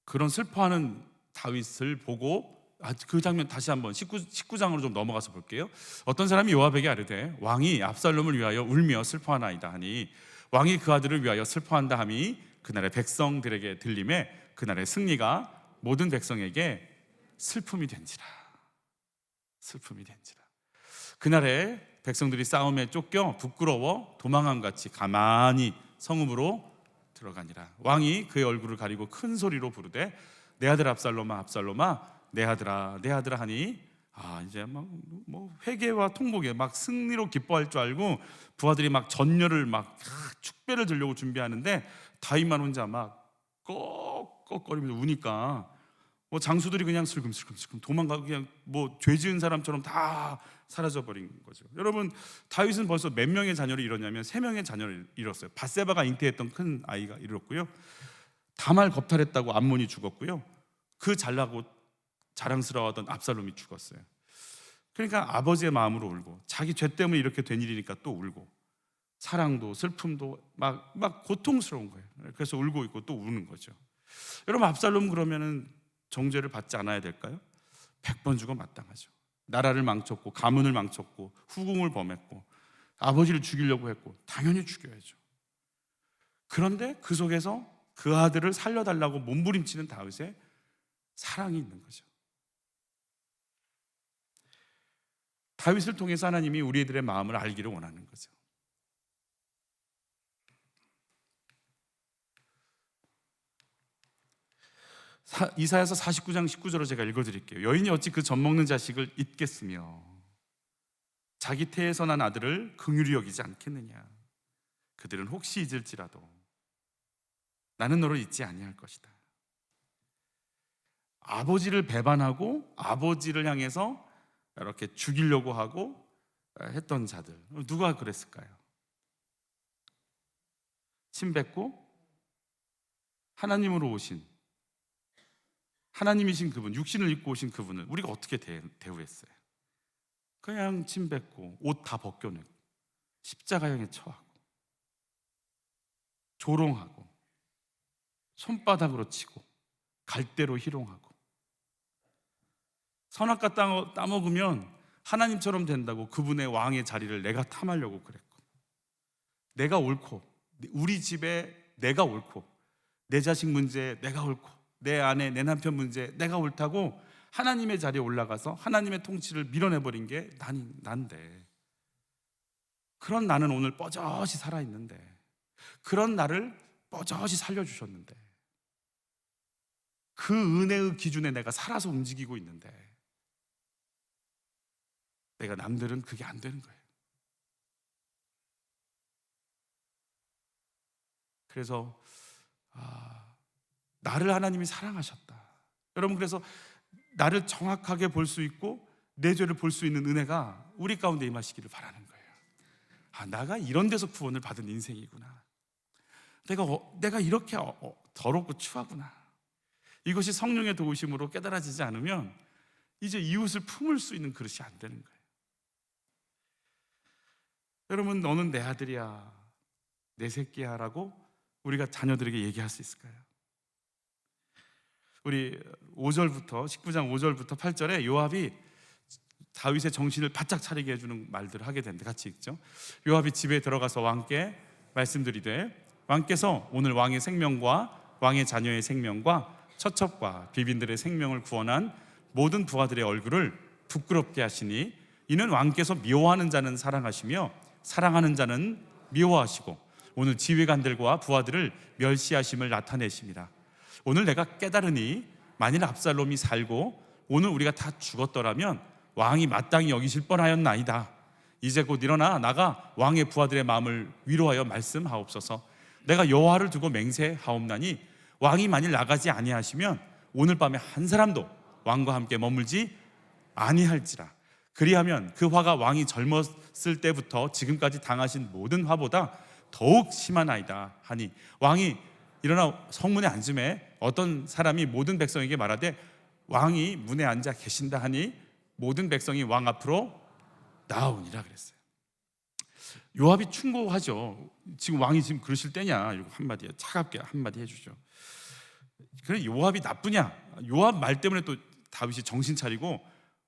[SPEAKER 1] 그런 슬퍼하는 다윗을 보고 그 장면 다시 한번 19장으로 좀 넘어가서 볼게요. 어떤 사람이 요압에게 아뢰되 왕이 압살롬을 위하여 울며 슬퍼하나이다 하니 왕이 그 아들을 위하여 슬퍼한다 함이 그날의 백성들에게 들림에 그날의 승리가 모든 백성에게 슬픔이 된지라. 그날에 백성들이 싸움에 쫓겨 부끄러워 도망함 같이 가만히 성읍으로 들어가니라. 왕이 그의 얼굴을 가리고 큰 소리로 부르되 내 아들 압살롬아 내 아들아 하니 이제 막 뭐 회개와 통곡에 막 승리로 기뻐할 줄 알고 부하들이 막 전열을 막 축배를 들려고 준비하는데 다윗만 혼자 막 꺽꺽거리면서 우니까 뭐 장수들이 그냥 슬금슬금 도망가고 그냥 뭐 죄 지은 사람처럼 다 사라져 버린 거죠. 여러분, 다윗은 벌써 몇 명의 자녀를 잃었냐면 3명의 자녀를 잃었어요. 밧세바가 잉태했던 큰 아이가 잃었고요, 다말 겁탈했다고 암몬이 죽었고요, 그 잘나고 자랑스러워하던 압살롬이 죽었어요. 그러니까 아버지의 마음으로 울고, 자기 죄 때문에 이렇게 된 일이니까 또 울고, 사랑도 슬픔도 막 고통스러운 거예요. 그래서 울고 있고 또 우는 거죠. 여러분, 압살롬 그러면은 정죄를 받지 않아야 될까요? 100번 죽어 마땅하죠. 나라를 망쳤고 가문을 망쳤고 후궁을 범했고 아버지를 죽이려고 했고 당연히 죽여야죠. 그런데 그 속에서 그 아들을 살려달라고 몸부림치는 다윗의 사랑이 있는 거죠. 다윗을 통해서 하나님이 우리들의 마음을 알기를 원하는 거죠. 이사야서 49장 19절로 제가 읽어드릴게요. 여인이 어찌 그 젖먹는 자식을 잊겠으며 자기 태에서 난 아들을 긍휼히 여기지 않겠느냐. 그들은 혹시 잊을지라도 나는 너를 잊지 아니할 것이다. 아버지를 배반하고 아버지를 향해서 이렇게 죽이려고 하고 했던 자들, 누가 그랬을까요? 침뱉고 하나님으로 오신, 하나님이신 그분, 육신을 입고 오신 그분을 우리가 어떻게 대우했어요? 그냥 침뱉고 옷 다 벗겨내고 십자가형에 처하고 조롱하고 손바닥으로 치고 갈대로 희롱하고, 선악과 따먹으면 하나님처럼 된다고 그분의 왕의 자리를 내가 탐하려고 그랬고, 내가 옳고 우리 집에 내가 옳고 내 자식 문제에 내가 옳고 내 아내 내 남편 문제에 내가 옳다고 하나님의 자리에 올라가서 하나님의 통치를 밀어내버린 게 난데, 그런 나는 오늘 뻐젓이 살아있는데, 그런 나를 뻐젓이 살려주셨는데, 그 은혜의 기준에 내가 살아서 움직이고 있는데 내가 남들은 그게 안 되는 거예요. 그래서 나를 하나님이 사랑하셨다. 여러분, 그래서 나를 정확하게 볼 수 있고 내 죄를 볼 수 있는 은혜가 우리 가운데 임하시기를 바라는 거예요. 내가 이런 데서 구원을 받은 인생이구나. 내가 이렇게 더럽고 추하구나. 이것이 성령의 도우심으로 깨달아지지 않으면 이제 이웃을 품을 수 있는 그릇이 안 되는 거예요. 여러분, 너는 내 아들이야, 내 새끼야 라고 우리가 자녀들에게 얘기할 수 있을까요? 우리 5절부터 19장 5절부터 8절에 요압이 다윗의 정신을 바짝 차리게 해주는 말들을 하게 되는데 같이 읽죠. 요압이 집에 들어가서 왕께 말씀드리되 왕께서 오늘 왕의 생명과 왕의 자녀의 생명과 처첩과 비빈들의 생명을 구원한 모든 부하들의 얼굴을 부끄럽게 하시니 이는 왕께서 미워하는 자는 사랑하시며 사랑하는 자는 미워하시고 오늘 지휘관들과 부하들을 멸시하심을 나타내십니다. 오늘 내가 깨달으니 만일 압살롬이 살고 오늘 우리가 다 죽었더라면 왕이 마땅히 여기실 뻔하였나이다. 이제 곧 일어나 나가 왕의 부하들의 마음을 위로하여 말씀하옵소서. 내가 여호와를 두고 맹세하옵나니 왕이 만일 나가지 아니하시면 오늘 밤에 한 사람도 왕과 함께 머물지 아니할지라. 그리하면 그 화가 왕이 젊었을 때부터 지금까지 당하신 모든 화보다 더욱 심하나이다 하니 왕이 일어나 성문에 앉음에 어떤 사람이 모든 백성에게 말하되 왕이 문에 앉아 계신다 하니 모든 백성이 왕 앞으로 나오니라 그랬어요. 요압이 충고하죠. 지금 왕이 지금 그러실 때냐? 이러고 한마디에 차갑게 한마디 해주죠. 그래 요압이 나쁘냐? 요압 말 때문에 또 다윗이 정신 차리고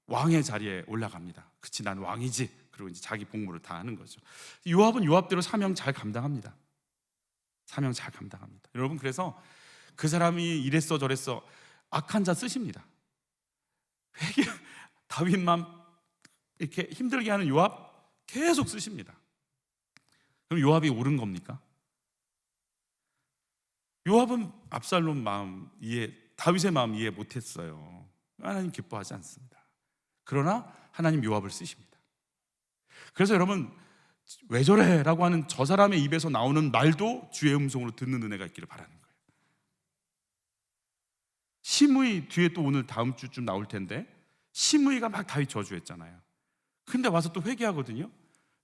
[SPEAKER 1] 왕의 자리에 올라갑니다. 그치, 난 왕이지. 그리고 이제 자기 복무를 다 하는 거죠. 요압은 요압대로 사명 잘 감당합니다. 사명 잘 감당합니다. 여러분, 그래서 그 사람이 이랬어 저랬어 악한 자 쓰십니다. 회개 다윗만 이렇게 힘들게 하는 요압 계속 쓰십니다. 그럼 요압이 옳은 겁니까? 요압은 압살롬 마음 이해, 다윗의 마음 이해 못했어요. 하나님 기뻐하지 않습니다. 그러나 하나님 요압을 쓰십니다. 그래서 여러분, 왜 저래? 라고 하는 저 사람의 입에서 나오는 말도 주의 음성으로 듣는 은혜가 있기를 바라는 거예요. 시므이 뒤에 또 오늘 다음 주쯤 나올 텐데 시므이가 막 다윗 저주했잖아요. 근데 와서 또 회개하거든요.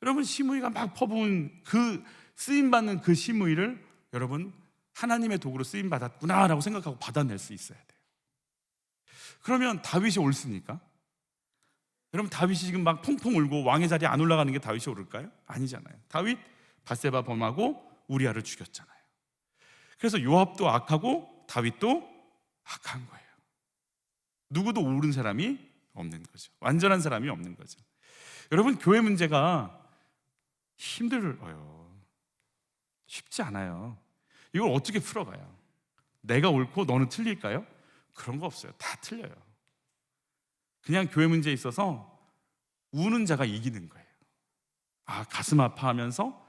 [SPEAKER 1] 여러분, 시므이가 막 퍼부은 그 쓰임받는 그 시므이를 여러분 하나님의 도구로 쓰임받았구나라고 생각하고 받아낼 수 있어야 돼요. 그러면 다윗이 옳습니까? 여러분, 다윗이 지금 막 퐁퐁 울고 왕의 자리에 안 올라가는 게 다윗이 옳을까요? 아니잖아요. 다윗 밧세바 범하고 우리아를 죽였잖아요. 그래서 요압도 악하고 다윗도 악한 거예요. 누구도 옳은 사람이 없는 거죠. 완전한 사람이 없는 거죠. 여러분, 교회 문제가 힘들어요. 쉽지 않아요. 이걸 어떻게 풀어가요? 내가 옳고 너는 틀릴까요? 그런 거 없어요. 다 틀려요. 그냥 교회 문제에 있어서 우는 자가 이기는 거예요. 가슴 아파하면서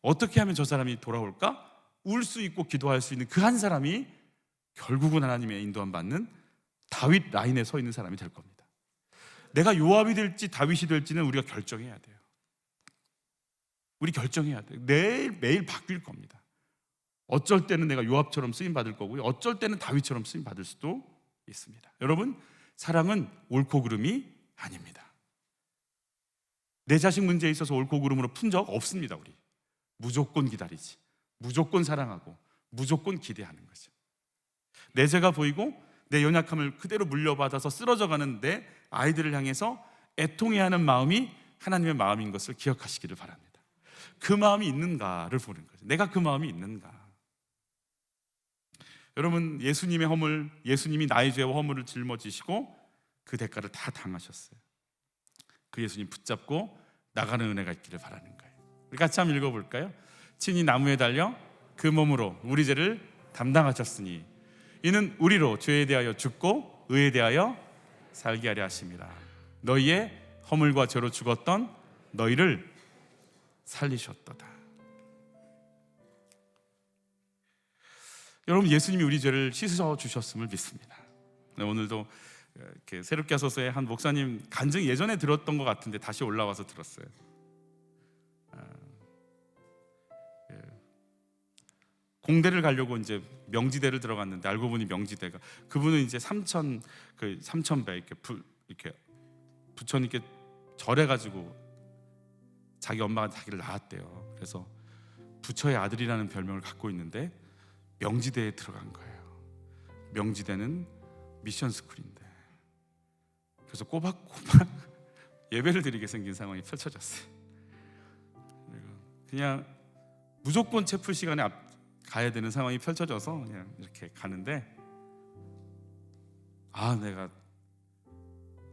[SPEAKER 1] 어떻게 하면 저 사람이 돌아올까? 울 수 있고 기도할 수 있는 그 한 사람이 결국은 하나님의 인도함 받는 다윗 라인에 서 있는 사람이 될 겁니다. 내가 요압이 될지 다윗이 될지는 우리가 결정해야 돼요. 우리 결정해야 돼요. 매일 바뀔 겁니다. 어쩔 때는 내가 요압처럼 쓰임 받을 거고요, 어쩔 때는 다윗처럼 쓰임 받을 수도 있습니다. 여러분, 사랑은 옳고 그름이 아닙니다. 내 자식 문제에 있어서 옳고 그름으로 푼 적 없습니다. 우리 무조건 기다리지, 무조건 사랑하고 무조건 기대하는 거죠. 내 죄가 보이고 내 연약함을 그대로 물려받아서 쓰러져가는 내 아이들을 향해서 애통해하는 마음이 하나님의 마음인 것을 기억하시기를 바랍니다. 그 마음이 있는가를 보는 거죠. 내가 그 마음이 있는가. 여러분, 예수님의 허물, 예수님이 나의 죄와 허물을 짊어지시고 그 대가를 다 당하셨어요. 그 예수님 붙잡고 나가는 은혜가 있기를 바라는 거예요. 우리 같이 한번 읽어볼까요? 친히 나무에 달려 그 몸으로 우리 죄를 담당하셨으니 이는 우리로 죄에 대하여 죽고 의에 대하여 살게 하려 하심이라. 너희의 허물과 죄로 죽었던 너희를 살리셨도다. 여러분, 예수님이 우리 죄를 씻어 주셨음을 믿습니다. 오늘도 이렇게 새롭게 하소서의 한 목사님 간증 예전에 들었던 것 같은데 다시 올라와서 들었어요. 공대를 가려고 이제 명지대를 들어갔는데 알고 보니 명지대가, 그분은 이제 삼천배 이렇게 부처님께 절해가지고 자기 엄마가 자기를 낳았대요. 그래서 부처의 아들이라는 별명을 갖고 있는데 명지대에 들어간 거예요. 명지대는 미션 스쿨인데, 그래서 꼬박꼬박 예배를 드리게 생긴 상황이 펼쳐졌어요. 그냥 무조건 채플 시간에 가야 되는 상황이 펼쳐져서 그냥 이렇게 가는데, 내가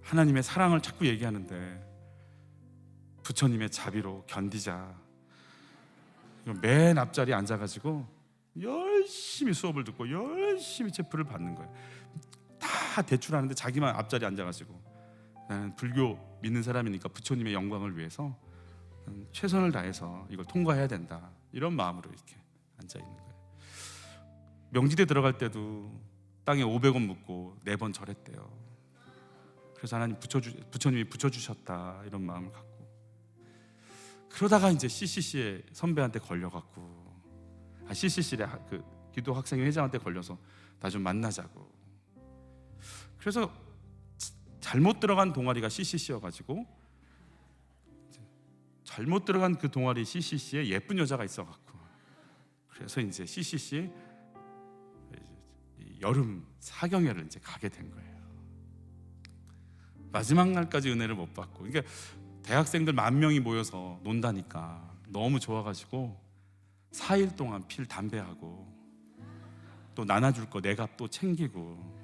[SPEAKER 1] 하나님의 사랑을 자꾸 얘기하는데 부처님의 자비로 견디자. 맨 앞자리에 앉아가지고 열심히 수업을 듣고 열심히 채플을 받는 거예요. 다 대출하는데 자기만 앞자리에 앉아가지고, 나는 불교 믿는 사람이니까 부처님의 영광을 위해서 최선을 다해서 이걸 통과해야 된다, 이런 마음으로 이렇게 앉아 있는 거예요. 명지대 들어갈 때도 땅에 500원 묻고 4번 절했대요. 그래서 하나님 부처님이 붙여주셨다, 이런 마음을 갖고. 그러다가 이제 CCC의 선배한테 걸려갖고, CCC의 그 기도 학생회 회장한테 걸려서 나 좀 만나자고. 그래서 잘못 들어간 동아리가 CCC여가지고, 잘못 들어간 그 동아리 CCC에 예쁜 여자가 있어갖고, 그래서 이제 CCC 여름 사경회를 이제 가게 된 거예요. 마지막 날까지 은혜를 못 받고, 그러니까 대학생들 10,000명이 모여서 논다니까 너무 좋아가지고 4일 동안 필 담배하고, 또 나눠줄 거 내가 또 챙기고,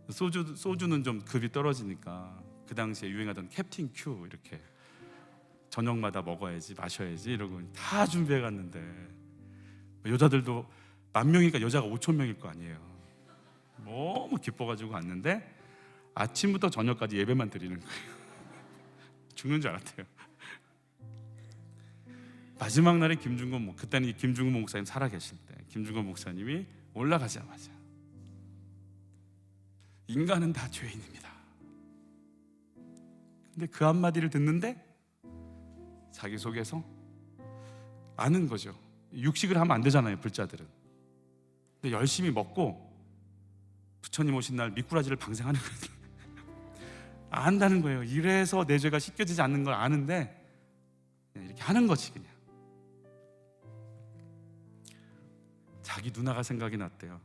[SPEAKER 1] 소주는 좀 급이 떨어지니까 그 당시에 유행하던 캡틴 큐 이렇게 저녁마다 먹어야지 마셔야지 이러고 다 준비해 갔는데, 여자들도 10,000명이니까 여자가 5,000명일 거 아니에요. 너무 기뻐가지고 갔는데 아침부터 저녁까지 예배만 드리는 거예요. 죽는 줄 알았대요. 마지막 날에 그때는 김중건 목사님 살아계실 때, 김중건 목사님이 올라가자마자 인간은 다 죄인입니다. 근데 그 한마디를 듣는데 자기 속에서 아는 거죠. 육식을 하면 안 되잖아요, 불자들은. 근데 열심히 먹고 부처님 오신 날 미꾸라지를 방생하는 거예요. 안다는 거예요. 이래서 내 죄가 씻겨지지 않는 걸 아는데 그냥 이렇게 하는 거지. 그냥 자기 누나가 생각이 났대요.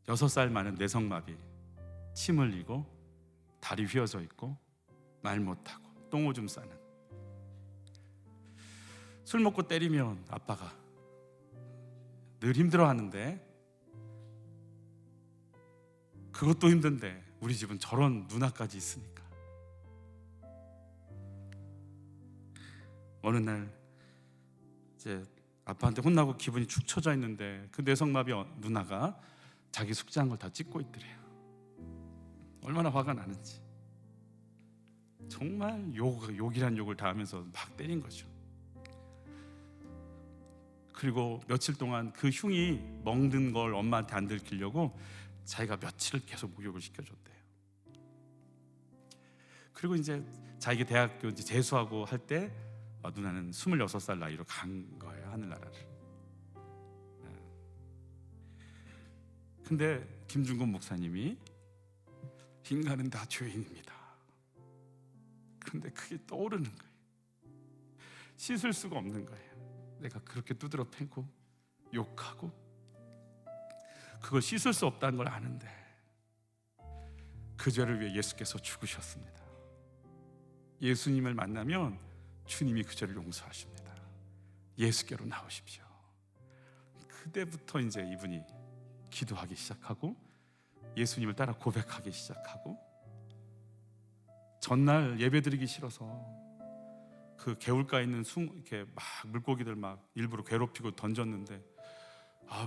[SPEAKER 1] 6살 많은 뇌성마비, 침 흘리고 다리 휘어져 있고 말 못하고 똥오줌 싸는, 술 먹고 때리면 아빠가 늘 힘들어하는데, 그것도 힘든데 우리 집은 저런 누나까지 있으니까. 어느 날 이제 아빠한테 혼나고 기분이 축 처져 있는데 그 뇌성마비 누나가 자기 숙제한 걸 다 찍고 있더래요. 얼마나 화가 나는지. 정말 욕이란 욕을 다 하면서 막 때린 거죠. 그리고 며칠 동안 그 흉이 멍든 걸 엄마한테 안 들키려고 자기가 며칠을 계속 목욕을 시켜줬대요. 그리고 이제 자기가 대학교 이제 재수하고 할 때 누나는 26살 나이로 간 거예요, 하늘나라를. 근데 김중건 목사님이 인간은 다 죄인입니다. 그런데 그게 떠오르는 거예요. 씻을 수가 없는 거예요. 내가 그렇게 두드러 패고 욕하고 그걸 씻을 수 없다는 걸 아는데 그 죄를 위해 예수께서 죽으셨습니다. 예수님을 만나면 주님이 그 죄를 용서하십니다. 예수께로 나오십시오. 그때부터 이제 이분이 기도하기 시작하고 예수님을 따라 고백하기 시작하고, 전날 예배드리기 싫어서 그 개울가에 있는 이렇게 막 물고기들 막 일부러 괴롭히고 던졌는데,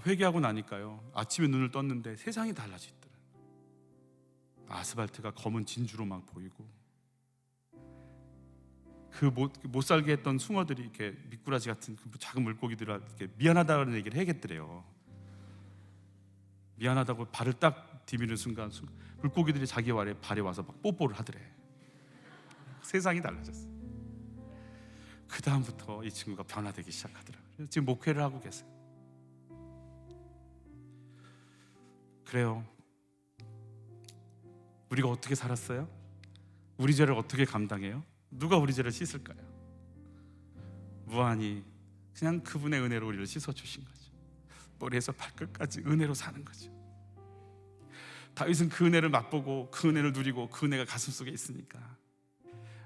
[SPEAKER 1] 회개하고 나니까요, 아침에 눈을 떴는데 세상이 달라지더라고요. 아스팔트가 검은 진주로 막 보이고, 그 못 살게 했던 숭어들이 이렇게 미꾸라지 같은 그 작은 물고기들한테 미안하다는 얘기를 해야겠더래요. 미안하다고 발을 딱 디미는 순간 물고기들이 자기 발에 와서 막 뽀뽀를 하더래. 세상이 달라졌어. 그 다음부터 이 친구가 변화되기 시작하더라고요. 지금 목회를 하고 계세요. 그래요. 우리가 어떻게 살았어요? 우리 죄를 어떻게 감당해요? 누가 우리 죄를 씻을까요? 무한히 그냥 그분의 은혜로 우리를 씻어주신 거죠. 머리에서 발끝까지 은혜로 사는 거죠. 다윗은 그 은혜를 맛보고 그 은혜를 누리고 그 은혜가 가슴속에 있으니까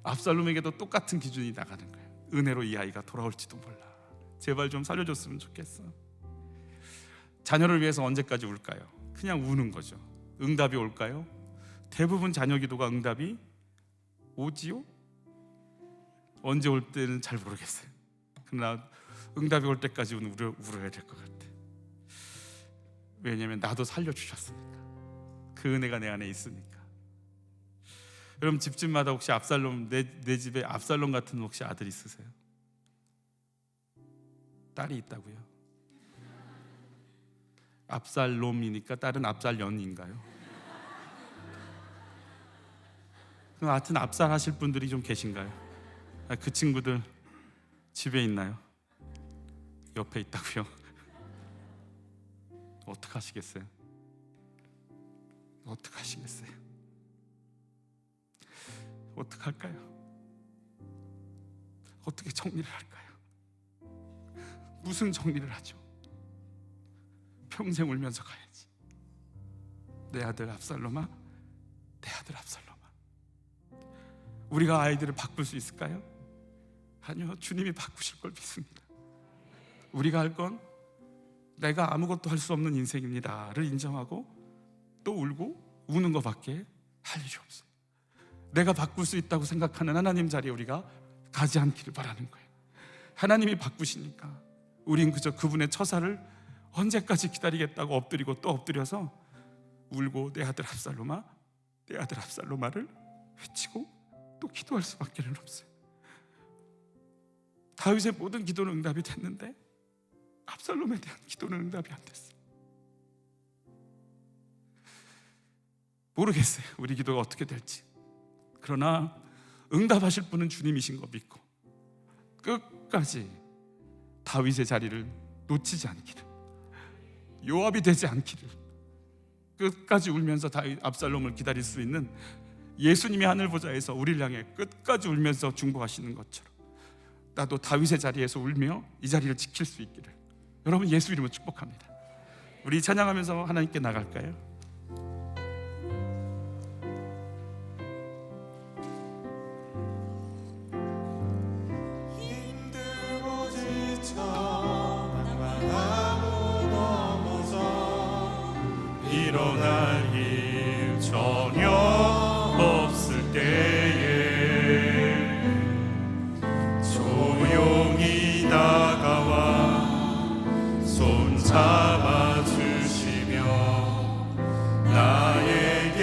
[SPEAKER 1] 압살롬에게도 똑같은 기준이 나가는 거예요. 은혜로 이 아이가 돌아올지도 몰라. 제발 좀 살려줬으면 좋겠어. 자녀를 위해서 언제까지 울까요? 그냥 우는 거죠. 응답이 올까요? 대부분 자녀 기도가 응답이 오지요? 언제 올 때는 잘 모르겠어요. 그러나 응답이 올 때까지 울어야 될 것 같아. 왜냐하면 나도 살려주셨으니까. 그 은혜가 내 안에 있으니까. 여러분 집집마다 혹시 압살롬, 내 집에 압살롬 같은 혹시 아들 있으세요? 딸이 있다고요? 압살롬이니까 딸은 압살연인가요? 그럼 하여튼 압살하실 분들이 좀 계신가요? 그 친구들 집에 있나요? 옆에 있다고요? 어떡하시겠어요? 어떡하시겠어요? 어떡할까요? 어떻게 정리를 할까요? 무슨 정리를 하죠? 평생 울면서 가야지. 내 아들 압살롬아, 내 아들 압살롬아. 우리가 아이들을 바꿀 수 있을까요? 아니요, 주님이 바꾸실 걸 믿습니다. 우리가 할 건 내가 아무것도 할 수 없는 인생입니다를 인정하고 또 울고 우는 것밖에 할 일이 없어요. 내가 바꿀 수 있다고 생각하는 하나님 자리에 우리가 가지 않기를 바라는 거예요. 하나님이 바꾸시니까 우린 그저 그분의 처사를 언제까지 기다리겠다고 엎드리고 또 엎드려서 울고 내 아들 압살롬아, 내 아들 압살롬아를 외치고 또 기도할 수밖에 없어요. 다윗의 모든 기도는 응답이 됐는데 압살롬에 대한 기도는 응답이 안 됐어요. 모르겠어요, 우리 기도가 어떻게 될지. 그러나 응답하실 분은 주님이신 거 믿고 끝까지 다윗의 자리를 놓치지 않기를, 요압이 되지 않기를, 끝까지 울면서 다윗 압살롬을 기다릴 수 있는 예수님이 하늘 보좌에서 우리를 향해 끝까지 울면서 중보하시는 것처럼 나도 다윗의 자리에서 울며 이 자리를 지킬 수 있기를 여러분 예수 이름으로 축복합니다. 우리 찬양하면서 하나님께 나갈까요?
[SPEAKER 2] 일어날 힘 전혀 없을 때에 조용히 다가와 손 잡아주시며 나에게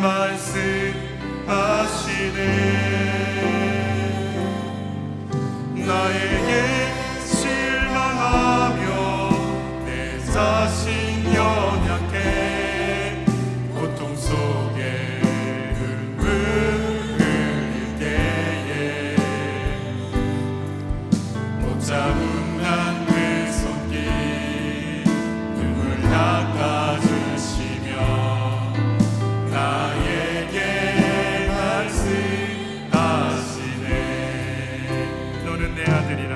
[SPEAKER 2] 말씀하시네. 나에게 실망하며 내 자신 연약해 고통 속에 눈물 흘릴 때에 못 잡은 난 그 손길 눈물 닦아주시며 나에게 말씀하시네. 너는 내 아들이라.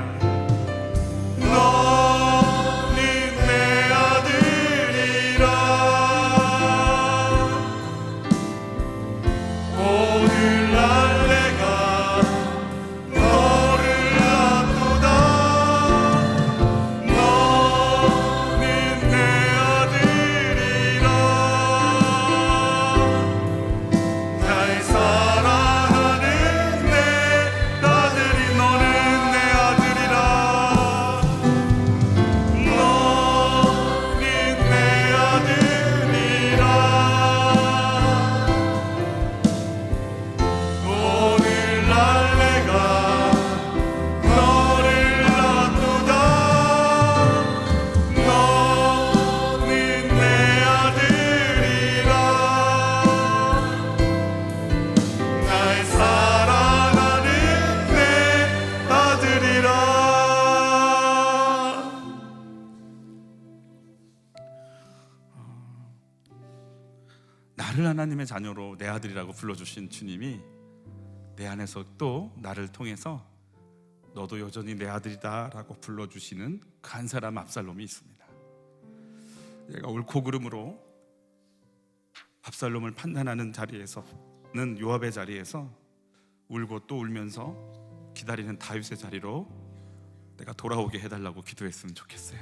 [SPEAKER 1] 나를 하나님의 자녀로 내 아들이라고 불러주신 주님이 내 안에서 또 나를 통해서 너도 여전히 내 아들이다 라고 불러주시는 그 한 사람 압살롬이 있습니다. 얘가 옳고 그름으로 압살롬을 판단하는 자리에서는 요압의 자리에서 울고 또 울면서 기다리는 다윗의 자리로 내가 돌아오게 해달라고 기도했으면 좋겠어요.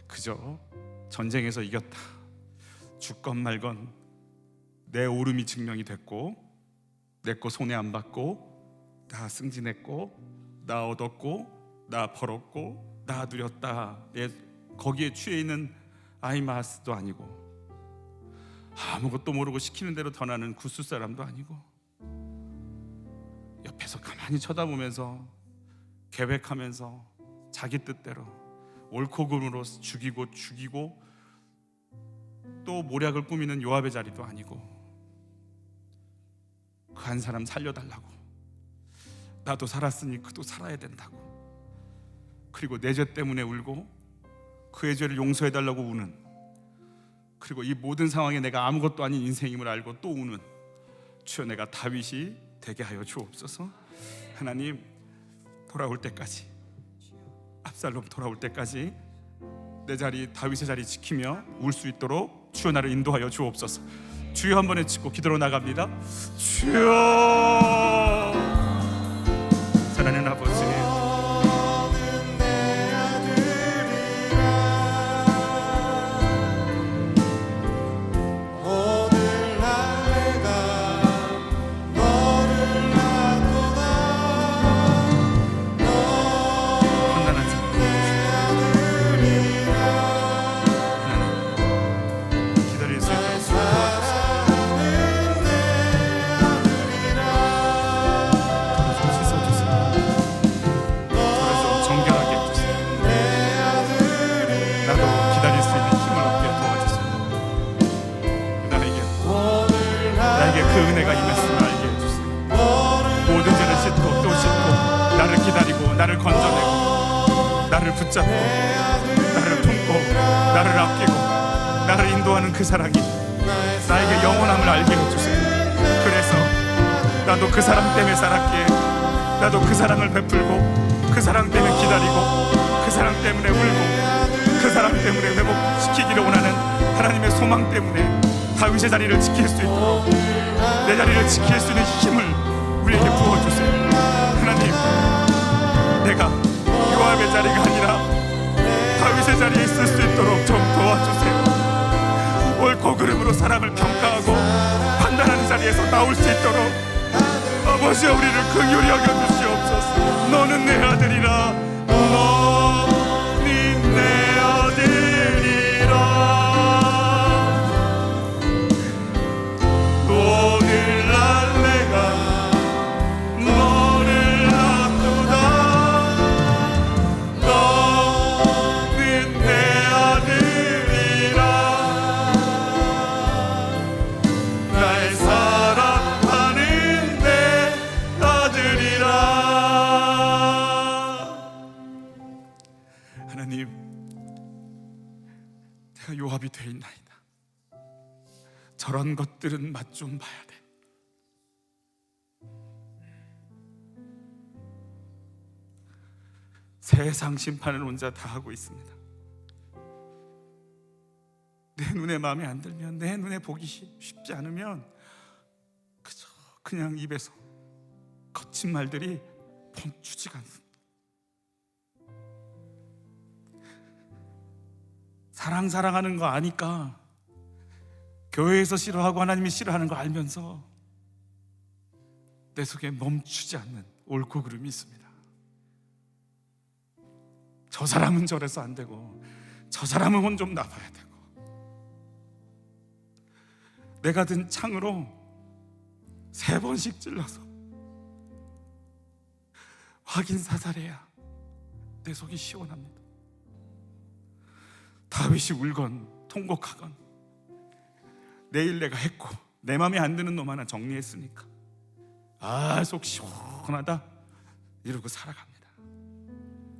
[SPEAKER 1] 그저 전쟁에서 이겼다, 죽건 말건 내 오름이 증명이 됐고, 내 거 손해 안 받고, 나 승진했고, 나 얻었고, 나 벌었고, 나 누렸다, 거기에 취해 있는 아히마아스도 아니고, 아무것도 모르고 시키는 대로 전하는 구스 사람도 아니고, 옆에서 가만히 쳐다보면서 계획하면서 자기 뜻대로 옳고 그름으로 죽이고 또 모략을 꾸미는 요압의 자리도 아니고, 그 한 사람 살려달라고, 나도 살았으니 그도 살아야 된다고, 그리고 내 죄 때문에 울고 그의 죄를 용서해달라고 우는, 그리고 이 모든 상황에 내가 아무것도 아닌 인생임을 알고 또 우는 주여, 내가 다윗이 되게 하여 주옵소서. 하나님, 돌아올 때까지, 압살롬 돌아올 때까지 내 자리, 다윗의 자리 지키며 울 수 있도록 주여 나를 인도하여 주옵소서. 주여 한 번에 짚고 기도로 나갑니다. 주여, 사랑하는 아버지, 그 은혜가 임했음을 알게 해주세요. 모든 죄를 씻고 또 씻고 나를 기다리고 나를 건져내고 나를 붙잡고 나를 품고 나를 아끼고 나를 인도하는 그 사랑이 나에게 영원함을 알게 해주세요. 그래서 나도 그 사랑 때문에 살았기에 나도 그 사랑을 베풀고 그 사랑 때문에 기다리고 그 사랑 때문에 울고 그 사랑 때문에 회복시키기를 원하는 하나님의 소망 때문에 다윗의 자리를 지킬 수 있도록, 내 자리를 지킬 수 있는 힘을 우리에게 부어주세요. 하나님, 내가 요압의 자리가 아니라 다윗의 자리에 있을 수 있도록 좀 도와주세요. 옳고 그름으로 사람을 평가하고 판단하는 자리에서 나올 수 있도록 아버지여, 우리를 긍휼히 여겨주시옵소서. 너는 내 아들이라, 너는 내 아들이라. 하나님, 내가 요압이 돼 있나이다. 저런 것들은 맛 좀 봐야 돼. 세상 심판을 혼자 다 하고 있습니다. 내 눈에 마음에 안 들면, 내 눈에 보기 쉽지 않으면 그냥 입에서 거친 말들이 멈추지가 않습니다. 사랑하는 거 아니까, 교회에서 싫어하고 하나님이 싫어하는 거 알면서 내 속에 멈추지 않는 옳고 그름이 있습니다. 저 사람은 저래서 안 되고, 저 사람은 혼 좀 나봐야 되고, 내가 든 창으로 3번씩 찔러서 확인 사살해야 내 속이 시원합니다. 다윗이 울건 통곡하건 내일 내가 했고 내 맘에 안 드는 놈 하나 정리했으니까 속 시원하다 이러고 살아갑니다.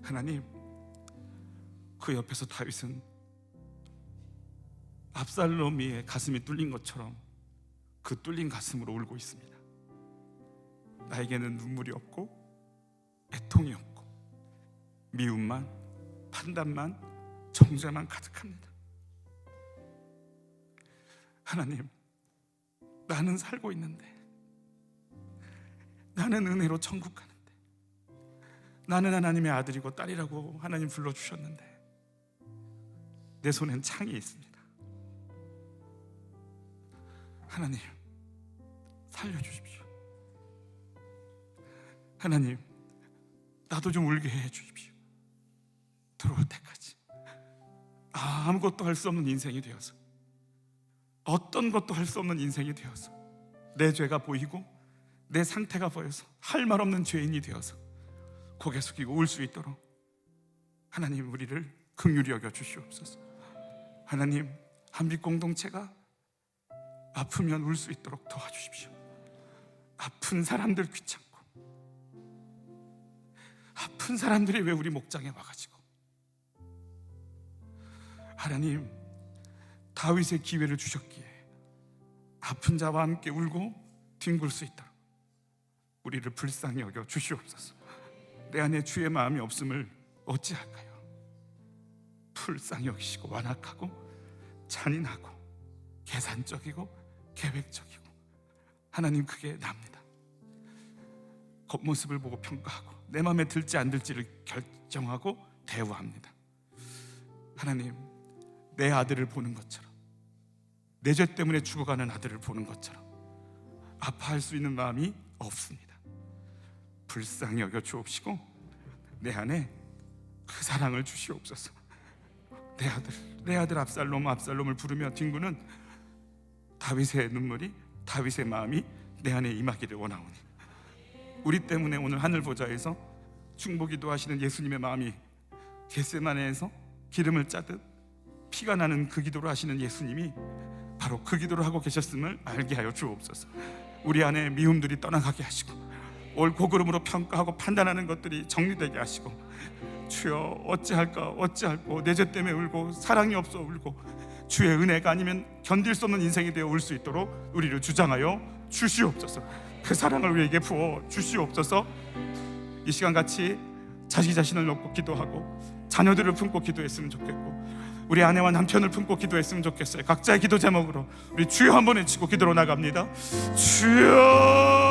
[SPEAKER 1] 하나님, 그 옆에서 다윗은 압살롬의 가슴이 뚫린 것처럼 그 뚫린 가슴으로 울고 있습니다. 나에게는 눈물이 없고 애통이 없고 미움만, 판단만, 정죄만 가득합니다. 하나님, 나는 살고 있는데, 나는 은혜로 천국 가는데, 나는 하나님의 아들이고 딸이라고 하나님 불러주셨는데 내 손엔 창이 있습니다. 하나님, 살려주십시오. 하나님, 나도 좀 울게 해주십시오. 들어올 때까지 아무것도 할 수 없는 인생이 되어서, 어떤 것도 할 수 없는 인생이 되어서, 내 죄가 보이고 내 상태가 보여서 할 말 없는 죄인이 되어서 고개 숙이고 울 수 있도록 하나님 우리를 긍휼히 여겨 주시옵소서. 하나님, 한빛 공동체가 아프면 울 수 있도록 도와주십시오. 아픈 사람들 귀찮고, 아픈 사람들이 왜 우리 목장에 와가지고, 하나님 다윗의 기회를 주셨기에 아픈 자와 함께 울고 뒹굴 수 있도록 우리를 불쌍히 여겨 주시옵소서. 내 안에 주의 마음이 없음을 어찌할까요? 불쌍히 여기시고 완악하고 잔인하고 계산적이고 계획적이고, 하나님 그게 납니다. 겉모습을 보고 평가하고 내 마음에 들지 안 들지를 결정하고 대우합니다. 하나님, 내 아들을 보는 것처럼, 내 죄 때문에 죽어가는 아들을 보는 것처럼 아파할 수 있는 마음이 없습니다. 불쌍히 여겨 주옵시고 내 안에 그 사랑을 주시옵소서. 내 아들 압살롬을 부르며 뒹구는 다윗의 눈물이, 다윗의 마음이 내 안에 임하기를 원하오니, 우리 때문에 오늘 하늘 보좌에서 중보기도 하시는 예수님의 마음이 겟세마네에서 기름을 짜듯 피가 나는 그 기도를 하시는 예수님이 바로 그 기도를 하고 계셨음을 알게 하여 주옵소서. 우리 안에 미움들이 떠나가게 하시고 옳고 그름으로 평가하고 판단하는 것들이 정리되게 하시고, 주여 어찌할꼬 내 죄 때문에 울고 사랑이 없어 울고 주의 은혜가 아니면 견딜 수 없는 인생이 되어 울 수 있도록 우리를 주장하여 주시옵소서. 그 사랑을 우리에게 부어 주시옵소서. 이 시간 같이 자기 자신을 놓고 기도하고 자녀들을 품고 기도했으면 좋겠고, 우리 아내와 남편을 품고 기도했으면 좋겠어요. 각자의 기도 제목으로 우리 주여 한번 외치고 기도로 나갑니다. 주여,